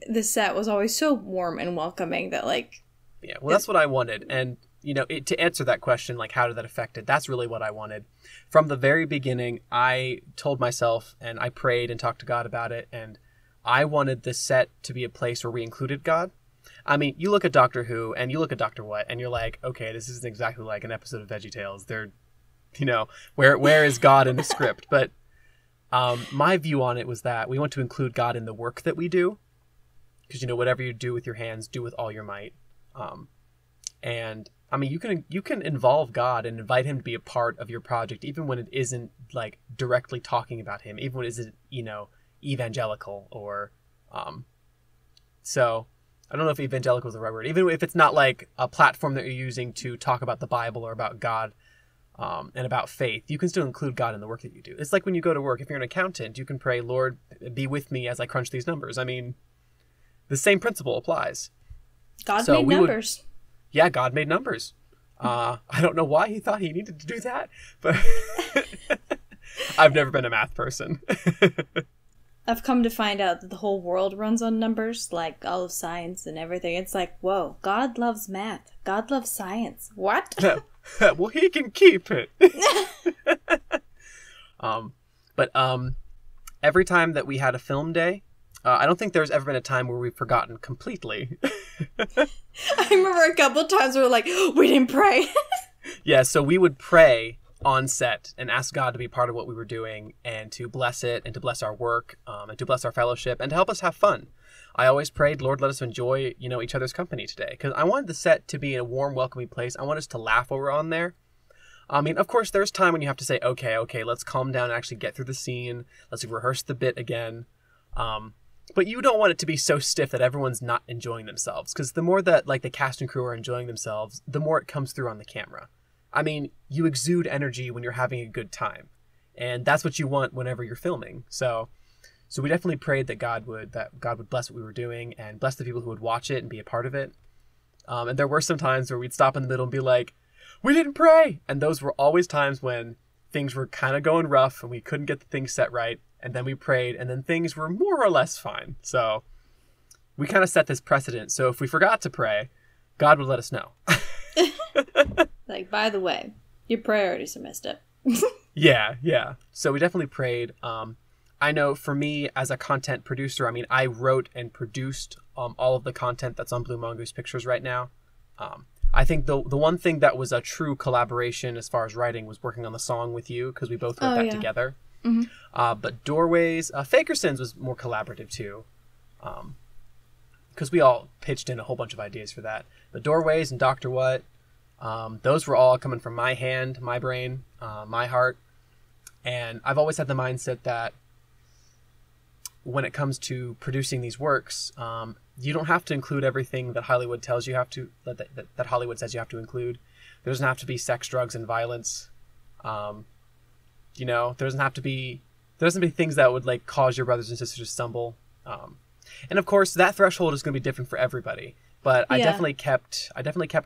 the set was always so warm and welcoming that like... Yeah, well, that's what I wanted. And, you know, to answer that question, like, how did that affect it? That's really what I wanted. From the very beginning, I told myself, and I prayed and talked to God about it, and I wanted this set to be a place where we included God. I mean, you look at Doctor Who and you look at Dr. What and you're like, okay, this isn't exactly like an episode of VeggieTales. They're, you know, where is God in the script? But my view on it was that we want to include God in the work that we do. Because, you know, whatever you do with your hands, do with all your might. And I mean, you can involve God and invite him to be a part of your project, even when it isn't like directly talking about him, even when it isn't, you know, evangelical or so I don't know if evangelical is the right word, even if it's not like a platform that you're using to talk about the Bible or about God. and about faith, you can still include God in the work that you do. It's like when you go to work, if you're an accountant, you can pray, Lord, be with me as I crunch these numbers. I mean, the same principle applies. God made numbers. Yeah, God made numbers. I don't know why he thought he needed to do that, but I've never been a math person. I've come to find out that the whole world runs on numbers, like all of science and everything. It's like, whoa, God loves math. God loves science. What? Well, he can keep it. But every time that we had a film day, I don't think there's ever been a time where we've forgotten completely. I remember a couple times we were like, we didn't pray. Yeah, so we would pray on set and ask God to be part of what we were doing and to bless it and to bless our work and to bless our fellowship and to help us have fun. I always prayed, Lord, let us enjoy, each other's company today, because I wanted the set to be in a warm, welcoming place. I want us to laugh while we're on there. I mean, of course, there's time when you have to say, okay, let's calm down and actually get through the scene. Let's rehearse the bit again. But you don't want it to be so stiff that everyone's not enjoying themselves, because the more that the cast and crew are enjoying themselves, the more it comes through on the camera. I mean, you exude energy when you're having a good time, and that's what you want whenever you're filming. So we definitely prayed that God would bless what we were doing and bless the people who would watch it and be a part of it. And there were some times where we'd stop in the middle and be like, we didn't pray. And those were always times when things were kind of going rough and we couldn't get the things set right. And then we prayed and then things were more or less fine. So we kind of set this precedent. So if we forgot to pray, God would let us know. Like, by the way, your priorities are messed up. Yeah. So we definitely prayed. I know for me as a content producer, I mean, I wrote and produced all of the content that's on Blue Mongoose Pictures right now. I think the one thing that was a true collaboration as far as writing was working on the song with you, because we both wrote that together. Mm-hmm. But Doorways, Fakersons was more collaborative too, because we all pitched in a whole bunch of ideas for that. But Doorways and Dr. What, those were all coming from my hand, my brain, my heart. And I've always had the mindset that when it comes to producing these works, you don't have to include everything that Hollywood tells you have to, that Hollywood says you have to include. There doesn't have to be sex, drugs, and violence. There doesn't have to be things that would cause your brothers and sisters to stumble. And of course, that threshold is going to be different for everybody. But I definitely kept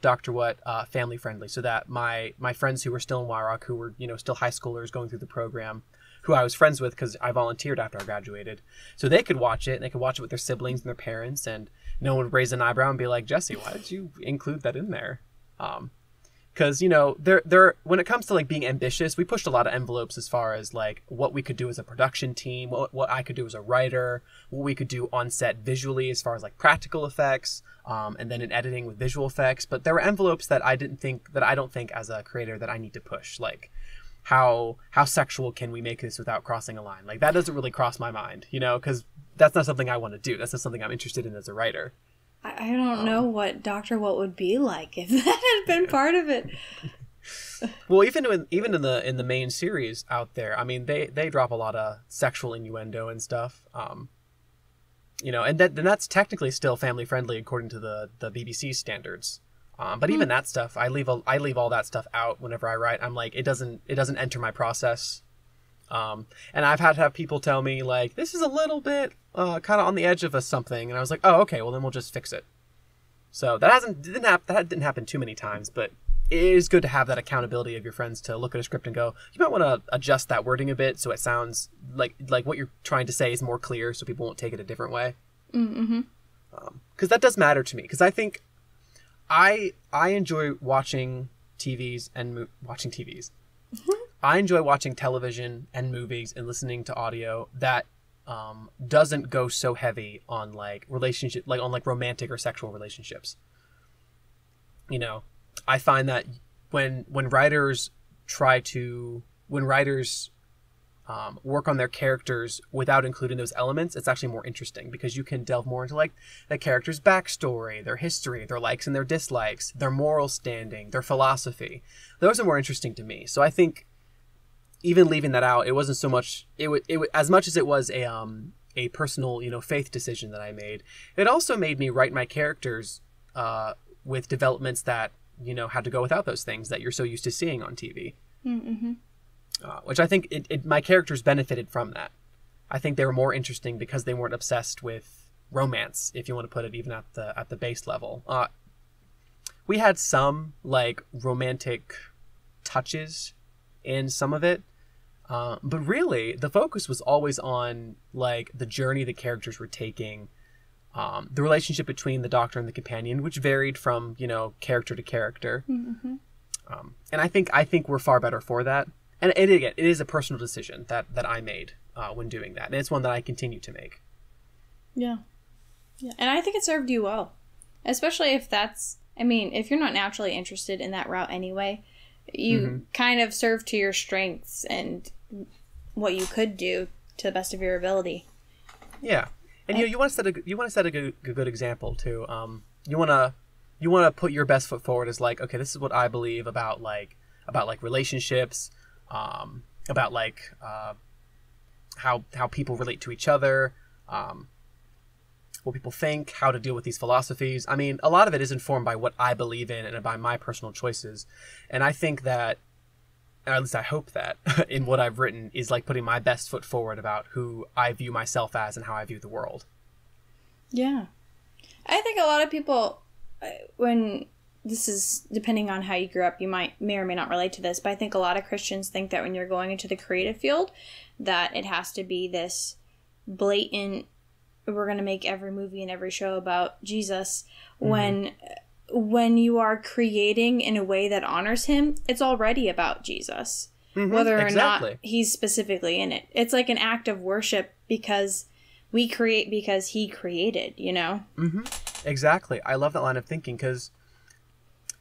Dr. What family friendly, so that my friends who were still in Wyrock, who were still high schoolers going through the program, who I was friends with because I volunteered after I graduated, so they could watch it and they could watch it with their siblings and their parents, and no one would raise an eyebrow and be like, Jesse, why did you include that in there? Because when it comes to being ambitious, we pushed a lot of envelopes as far as what we could do as a production team, what I could do as a writer, what we could do on set visually as far as practical effects, and then in editing with visual effects. But there were envelopes that I don't think as a creator that I need to push, how sexual can we make this without crossing a line? That doesn't really cross my mind, because that's not something I want to do. That's not something I'm interested in as a writer. I don't know what Dr. What would be like if that had been part of it. Well, even in the main series out there, I mean, they drop a lot of sexual innuendo and stuff. And that's technically still family friendly according to the BBC standards. But even that stuff, I leave all that stuff out whenever I write. I'm like, it doesn't enter my process. And I've had to have people tell me this is a little bit kind of on the edge of something, and I was like, oh, okay, well then we'll just fix it. So that didn't happen too many times, but it is good to have that accountability of your friends to look at a script and go, you might want to adjust that wording a bit so it sounds like what you're trying to say is more clear, so people won't take it a different way. Mm-hmm. Because that does matter to me, because I think I enjoy watching TVs and watching TVs. I enjoy watching television and movies and listening to audio that doesn't go so heavy on relationship, on romantic or sexual relationships. I find that when writers work on their characters without including those elements, it's actually more interesting, because you can delve more into the character's backstory, their history, their likes and their dislikes, their moral standing, their philosophy. Those are more interesting to me. So I think even leaving that out, it wasn't so much it as much as it was a personal faith decision that I made. It also made me write my characters with developments that had to go without those things that you're so used to seeing on TV. Mm-hmm. Which I think my characters benefited from that. I think they were more interesting because they weren't obsessed with romance, if you want to put it even at the base level. We had some like romantic touches in some of it, but really the focus was always on like the journey the characters were taking, the relationship between the Doctor and the companion, which varied from, you know, character to character. Mm-hmm. And I think we're far better for that. And it is a personal decision that I made when doing that, and it's one that I continue to make. Yeah. And I think it served you well, especially if that's, I mean, if you're not naturally interested in that route anyway, you kind of serve to your strengths and what you could do to the best of your ability. Yeah, and you want to set a good example too. You want to put your best foot forward as like, okay, this is what I believe about relationships, about like how people relate to each other, what people think, how to deal with these philosophies. I mean, a lot of it is informed by what I believe in and by my personal choices. And I think that, or at least I hope that, in what I've written is like putting my best foot forward about who I view myself as and how I view the world. Yeah. I think a lot of people, when this is depending on how you grew up, you may or may not relate to this, but I think a lot of Christians think that when you're going into the creative field, that it has to be this blatant, we're going to make every movie and every show about Jesus. When you are creating in a way that honors him, it's already about Jesus. Whether or not he's specifically in it. It's like an act of worship because we create because he created, you know? Exactly. I love that line of thinking because,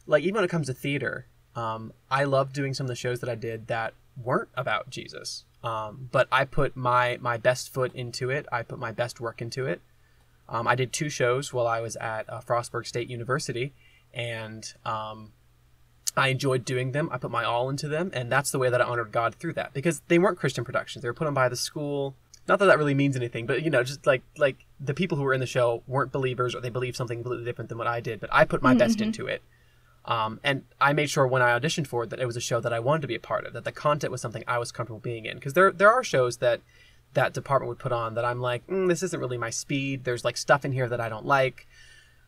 like, even when it comes to theater, I love doing some of the shows that I did that weren't about Jesus. But I put my best foot into it. I put my best work into it. I did 2 shows while I was at Frostburg State University, and I enjoyed doing them. I put my all into them, and that's the way that I honored God through that, because they weren't Christian productions. They were put on by the school. Not that that really means anything, but, you know, just like the people who were in the show weren't believers, or they believed something completely different than what I did, but I put my best into it. And I made sure when I auditioned for it that it was a show that I wanted to be a part of, that the content was something I was comfortable being in. Because there are shows that department would put on that I'm like, this isn't really my speed. There's like stuff in here that I don't like.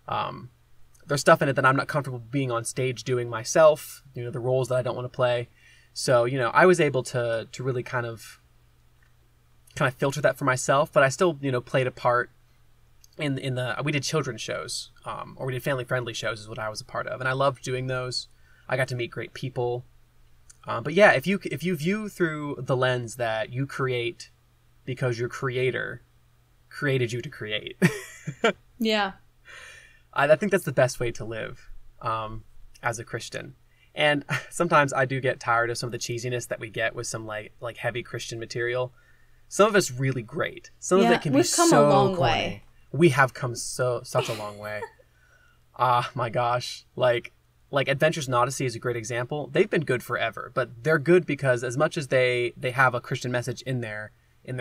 There's stuff in it that I'm not comfortable being on stage doing myself, you know, the roles that I don't want to play. So, you know, I was able to really kind of filter that for myself, but I still, you know, played a part we did children's shows, or we did family-friendly shows is what I was a part of, and I loved doing those. I got to meet great people. But yeah, if you view through the lens that you create because your creator created you to create. Yeah. I think that's the best way to live as a Christian. And sometimes I do get tired of some of the cheesiness that we get with some like heavy Christian material. Some of it's really great. Some of it can be so corny. We've come a long way. We have come such a long way. My gosh. Like Adventures in Odyssey is a great example. They've been good forever, but they're good because as much as they have a Christian message in their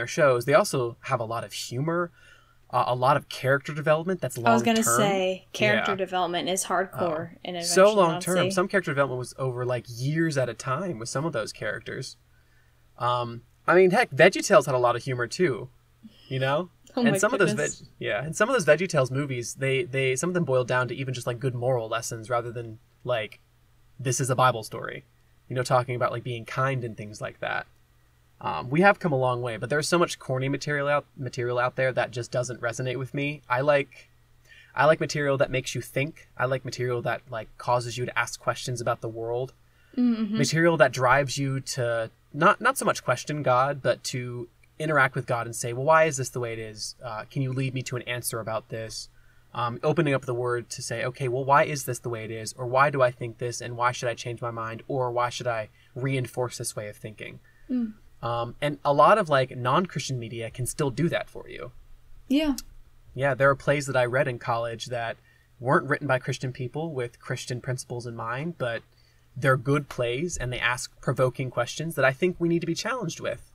shows, they also have a lot of humor, a lot of character development that's long-term. I was going to say, character development is hardcore in Adventures in Odyssey. So long-term. Some character development was over like years at a time with some of those characters. I mean, heck, VeggieTales had a lot of humor too, you know? Oh and some goodness. of those some of those VeggieTales movies, they some of them boiled down to even just like good moral lessons rather than like this is a Bible story, you know, talking about like being kind and things like that. We have come a long way, but there's so much corny material out there that just doesn't resonate with me. I like material that makes you think. I like material that like causes you to ask questions about the world. Material that drives you to not so much question God, but to interact with God and say, well, why is this the way it is? Can you lead me to an answer about this? Opening up the Word to say, okay, well, why is this the way it is? Or why do I think this? And why should I change my mind? Or why should I reinforce this way of thinking? And a lot of like non-Christian media can still do that for you. Yeah. Yeah, there are plays that I read in college that weren't written by Christian people with Christian principles in mind, but they're good plays and they ask provoking questions that I think we need to be challenged with.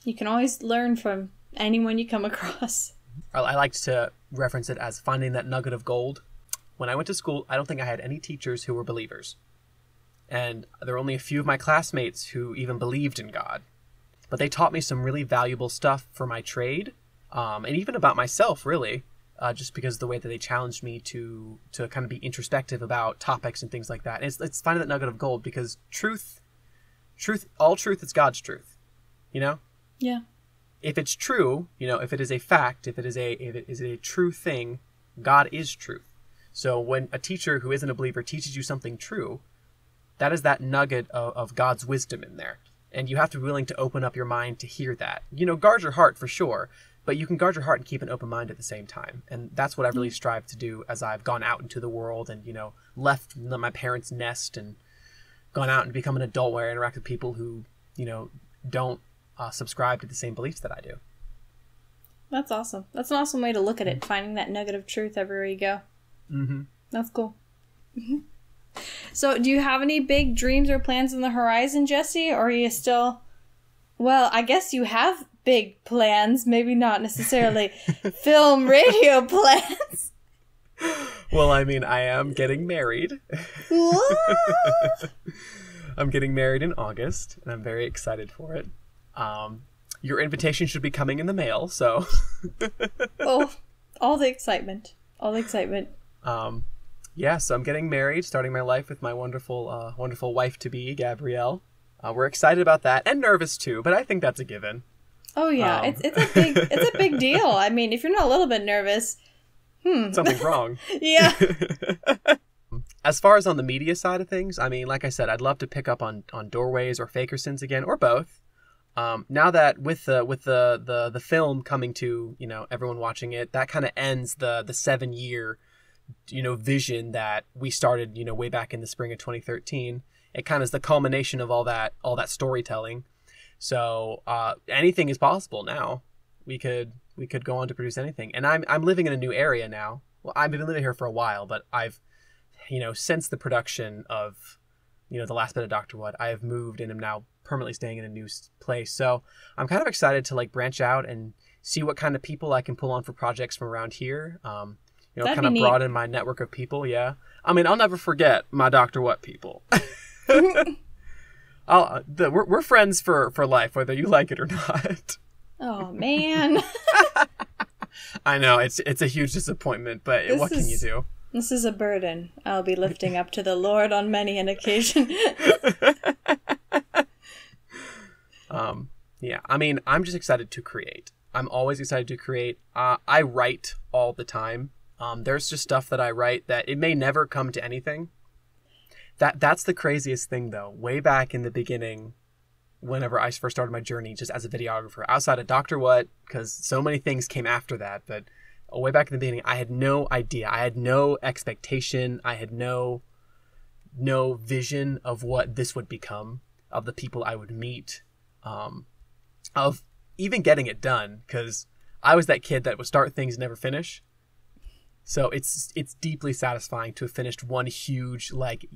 You can always learn from anyone you come across. I like to reference it as finding that nugget of gold. When I went to school, I don't think I had any teachers who were believers. And there were only a few of my classmates who even believed in God. But they taught me some really valuable stuff for my trade, and even about myself, really, just because of the way that they challenged me to kind of be introspective about topics and things like that. And it's finding that nugget of gold, because all truth is God's truth, you know? Yeah. If it's true, you know, if it is a fact, if it is a true thing, God is truth. So when a teacher who isn't a believer teaches you something true, that is that nugget of God's wisdom in there. And you have to be willing to open up your mind to hear that. You know, guard your heart for sure, but you can guard your heart and keep an open mind at the same time. And that's what I've really strived to do as I've gone out into the world and, you know, left my parents' nest and gone out and become an adult where I interact with people who, you know, don't subscribe to the same beliefs that I do. That's awesome. That's an awesome way to look at it, finding that nugget of truth everywhere you go. Mm-hmm. That's cool. Mm-hmm. So, do you have any big dreams or plans on the horizon, Jesse? Or are you still... Well, I guess you have big plans. Maybe not necessarily film, radio plans. Well, I mean, I am getting married. I'm getting married in August, and I'm very excited for it. Your invitation should be coming in the mail, so... Oh, all the excitement. All the excitement. Yeah, so I'm getting married, starting my life with my wonderful wonderful wife-to-be, Gabrielle. We're excited about that, and nervous too, but I think that's a given. Oh yeah, it's a big deal. I mean, if you're not a little bit nervous, something's wrong. Yeah. As far as on the media side of things, I mean, like I said, I'd love to pick up on Doorways or Fakersons again, or both. Now that with the film coming to, you know, everyone watching it, that kind of ends the 7-year, you know, vision that we started, you know, way back in the spring of 2013. It kind of is the culmination of all that storytelling. So anything is possible now. We could go on to produce anything. And I'm living in a new area now. Well, I've been living here for a while, but I've, you know, since the production of, you know, the last bit of Dr. What, I have moved and am now permanently staying in a new place. So I'm kind of excited to like branch out and see what kind of people I can pull on for projects from around here. You know, kind of broaden my network of people. Yeah. I mean, I'll never forget my Dr. What people. We're friends for life, whether you like it or not. Oh man. I know it's a huge disappointment, but what can you do? This is a burden I'll be lifting up to the Lord on many an occasion. Yeah, I mean, I'm just excited to create. I'm always excited to create. I write all the time. There's just stuff that I write that it may never come to anything. That's the craziest thing, though. Way back in the beginning, whenever I first started my journey just as a videographer, outside of Dr. What, because so many things came after that, but way back in the beginning, I had no idea. I had no expectation. I had no vision of what this would become, of the people I would meet, of even getting it done, because I was that kid that would start things and never finish. So it's deeply satisfying to have finished one huge, like,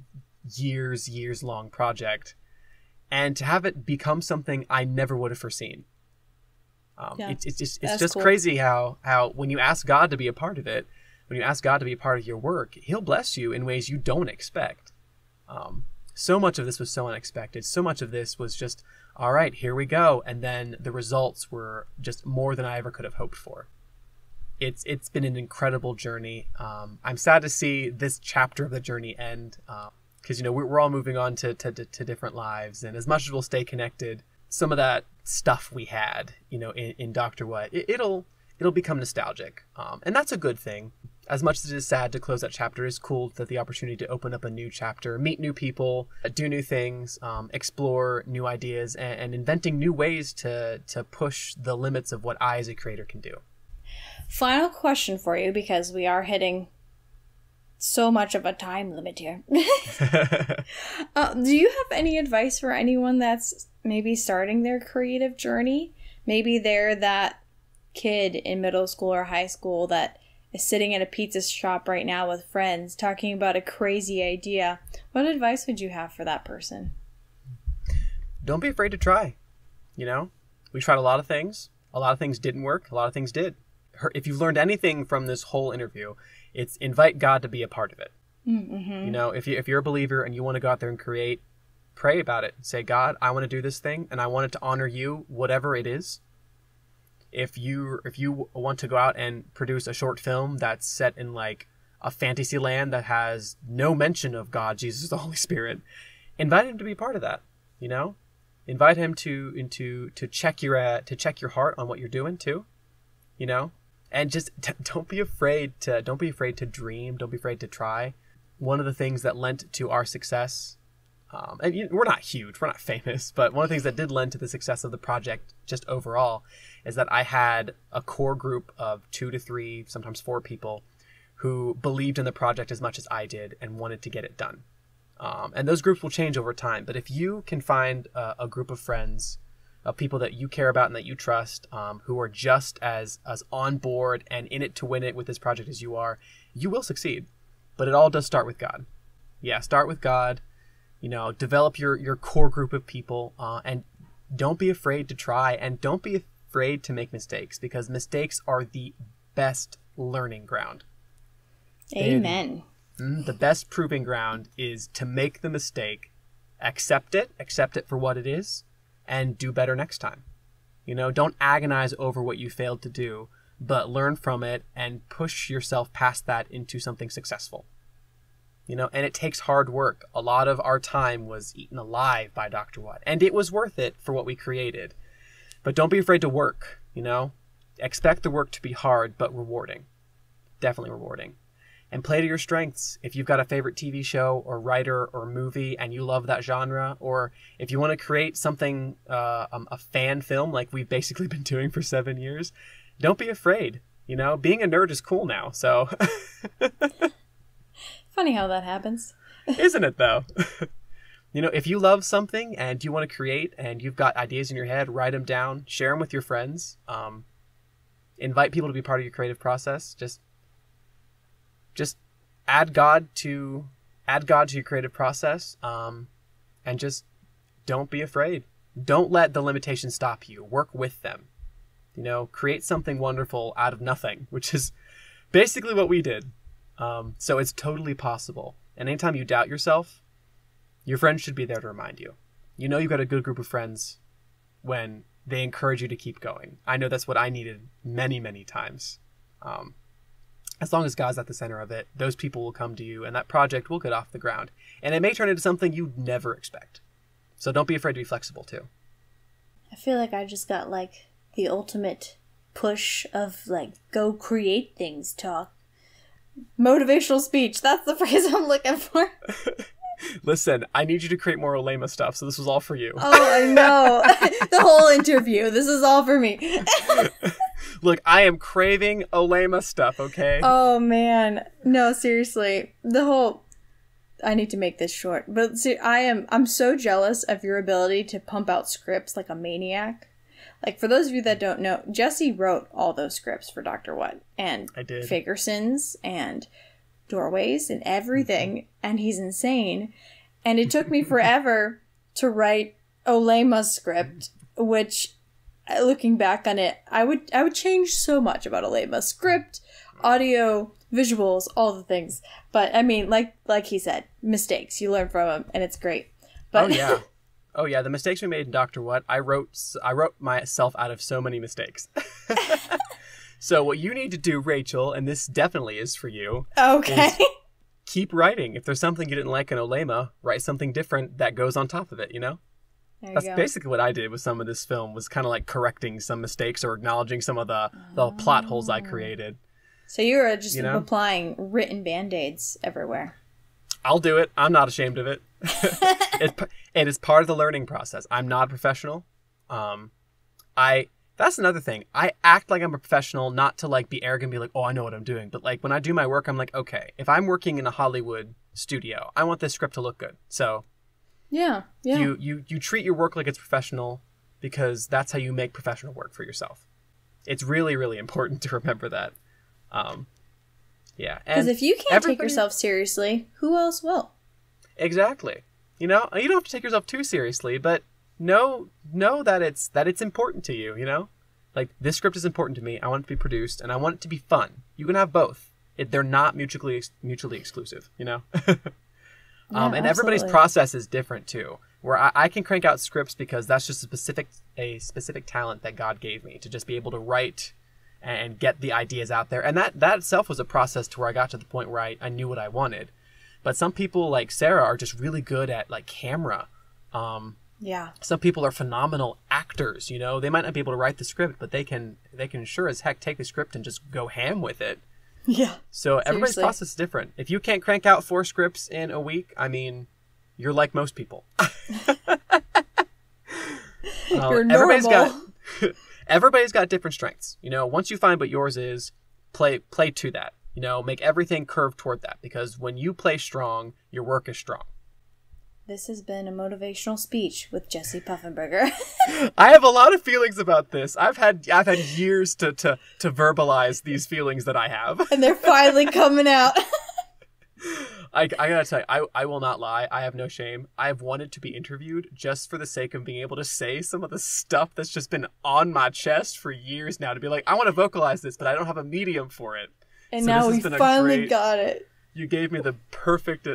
years long project, and to have it become something I never would have foreseen. It's just cool. Crazy how when you ask God to be a part of it, when you ask God to be a part of your work, He'll bless you in ways you don't expect. So much of this was so unexpected. So much of this was just, all right, here we go. And then the results were just more than I ever could have hoped for. It's been an incredible journey. I'm sad to see this chapter of the journey end, because, you know, we're all moving on to different lives. And as much as we'll stay connected, some of that stuff we had, you know, in Dr. What, it'll become nostalgic. And that's a good thing. As much as it is sad to close that chapter, it's cool that the opportunity to open up a new chapter, meet new people, do new things, explore new ideas, and inventing new ways to push the limits of what I as a creator can do. Final question for you, because we are hitting so much of a time limit here. Do you have any advice for anyone that's maybe starting their creative journey? Maybe they're that kid in middle school or high school that is sitting at a pizza shop right now with friends talking about a crazy idea. What advice would you have for that person? Don't be afraid to try. You know, we tried a lot of things. A lot of things didn't work. A lot of things did. If you've learned anything from this whole interview, it's invite God to be a part of it. Mm-hmm. You know, if you're a believer and you want to go out there and create, pray about it. Say, God, I want to do this thing and I want it to honor you, whatever it is. If you want to go out and produce a short film that's set in like a fantasy land that has no mention of God, Jesus, the Holy Spirit, invite him to be part of that. You know, invite him to check your heart on what you're doing too. You know, and just don't be afraid to dream. Don't be afraid to try. One of the things that lent to our success, and we're not huge, we're not famous, but one of the things that did lend to the success of the project just overall is that I had a core group of 2 to 3, sometimes 4 people who believed in the project as much as I did and wanted to get it done. And those groups will change over time. But if you can find a group of friends, of people that you care about and that you trust, who are just as on board and in it to win it with this project as you are, you will succeed. But it all does start with God. Yeah, start with God. You know, develop your core group of people, and don't be afraid to try, and don't be afraid to make mistakes, because mistakes are the best learning ground. Amen. The best proving ground is to make the mistake, accept it for what it is, and do better next time. You know, don't agonize over what you failed to do, but learn from it and push yourself past that into something successful. You know, and it takes hard work. A lot of our time was eaten alive by Dr. What, and it was worth it for what we created. But don't be afraid to work, you know? Expect the work to be hard, but rewarding. Definitely rewarding. And play to your strengths. If you've got a favorite TV show or writer or movie and you love that genre, or if you want to create something, a fan film like we've basically been doing for 7 years, don't be afraid. You know, being a nerd is cool now, so... Funny how that happens. Isn't it, though? You know, if you love something and you want to create and you've got ideas in your head, write them down, share them with your friends, invite people to be part of your creative process. Just add God to your creative process, and just don't be afraid. Don't let the limitations stop you. Work with them. You know, create something wonderful out of nothing, which is basically what we did. So it's totally possible. And anytime you doubt yourself, your friends should be there to remind you. You know you've got a good group of friends when they encourage you to keep going. I know that's what I needed many, many times. As long as God's at the center of it, those people will come to you and that project will get off the ground. And it may turn into something you'd never expect. So don't be afraid to be flexible too. I feel like I just got like the ultimate push of like, go create things talk. Motivational speech. That's the phrase I'm looking for. Listen, I need you to create more Olema stuff, so this was all for you. Oh, I know. The whole interview. This is all for me. Look, I am craving Olema stuff, okay? Oh, man. No, seriously. I need to make this short. But see, I'm so jealous of your ability to pump out scripts like a maniac. Like, for those of you that don't know, Jesse wrote all those scripts for Dr. What. And I did. Fagersons and Doorways and everything. And he's insane. And it took me forever to write Olema's script, which, looking back on it, I would change so much about Olema's script, audio, visuals, all the things. But, I mean, like he said, mistakes. You learn from them, and it's great. But, Oh yeah, the mistakes we made in Dr. What, I wrote myself out of so many mistakes. So what you need to do, Rachel, and this definitely is for you, okay, is keep writing. If there's something you didn't like in Olema, write something different that goes on top of it, you know? That's basically what I did with some of this film, was kind of like correcting some mistakes or acknowledging some of the plot holes I created. So you were just applying written Band-Aids everywhere. I'll do it. I'm not ashamed of it. It is part of the learning process. I'm not a professional. That's another thing. I act like I'm a professional, not to like be arrogant and be like, oh, I know what I'm doing. But like when I do my work, I'm like, okay, if I'm working in a Hollywood studio, I want this script to look good. So yeah. You treat your work like it's professional, because that's how you make professional work for yourself. It's really, really important to remember that. Yeah. Because if you can't take yourself seriously, who else will? Exactly. You know, you don't have to take yourself too seriously, but know that it's important to you, you know? Like, this script is important to me. I want it to be produced, and I want it to be fun. You can have both. they're not mutually exclusive, you know? Yeah, and everybody's process is different too. Where I can crank out scripts because that's just a specific talent that God gave me to just be able to write and get the ideas out there. And that itself was a process to where I got to the point where I knew what I wanted. But some people like Sarah are just really good at like camera. Yeah. Some people are phenomenal actors, you know. They might not be able to write the script, but they can sure as heck take the script and just go ham with it. Yeah. So everybody's process is different. If you can't crank out 4 scripts in a week, I mean, you're like most people. You're normal. Everybody's got different strengths. You know, once you find what yours is, play to that. You know, make everything curve toward that, because when you play strong, your work is strong. This has been a motivational speech with Jesse Puffenberger. I have a lot of feelings about this. I've had years to verbalize these feelings that I have. And they're finally coming out. I gotta tell you, I will not lie. I have no shame. I've wanted to be interviewed just for the sake of being able to say some of the stuff that's just been on my chest for years now. To be like, I want to vocalize this, but I don't have a medium for it. And so now we finally got it. You gave me the perfect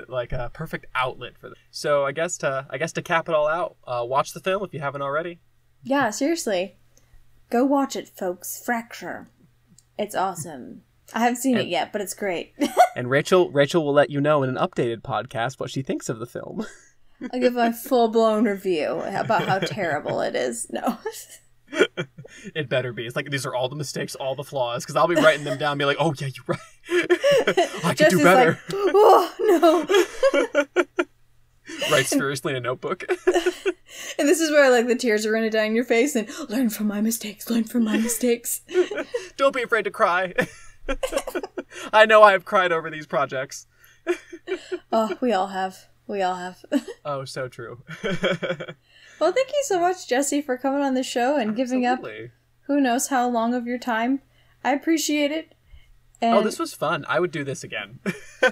outlet for this. So I guess to cap it all out, watch the film if you haven't already. Yeah, seriously, go watch it, folks. Fracture, it's awesome. I haven't seen it yet, but it's great. And Rachel will let you know in an updated podcast what she thinks of the film. I'll give my full-blown review about how terrible it is. No. It better be. It's like, these are all the mistakes, all the flaws, because I'll be writing them down and be like, oh yeah, you're right. I could do better. Like, oh, no. Writes furiously in a notebook. And this is where like the tears are going to down your face and learn from my mistakes, learn from my mistakes. Don't be afraid to cry. I know I have cried over these projects. Oh, we all have. We all have. Oh, so true. Well, thank you so much, Jesse, for coming on the show and giving up who knows how long of your time. I appreciate it. And this was fun. I would do this again.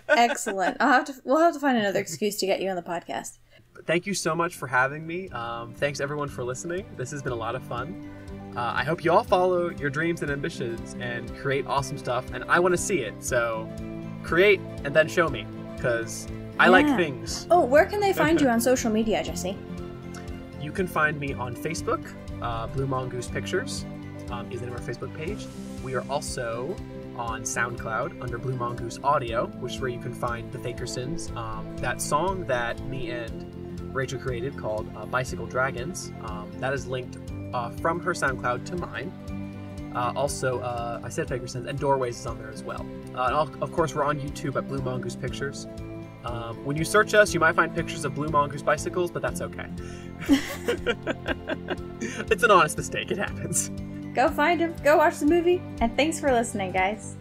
Excellent. We'll have to find another excuse to get you on the podcast. Thank you so much for having me. Thanks everyone for listening. This has been a lot of fun. I hope you all follow your dreams and ambitions and create awesome stuff. And I want to see it. So create and then show me, because I like things. Oh, where can they find you on social media, Jesse? You can find me on Facebook. Blue Mongoose Pictures is the name of our Facebook page. We are also on SoundCloud under Blue Mongoose Audio, which is where you can find The Fakersons. That song that me and Rachel created called Bicycle Dragons, that is linked from her SoundCloud to mine. Also, I said Fakersons, and Doorways is on there as well. And of course, we're on YouTube at Blue Mongoose Pictures. When you search us, you might find pictures of Blue Mongoose bicycles, but that's okay. It's an honest mistake. It happens. Go find him, go watch the movie, and thanks for listening, guys.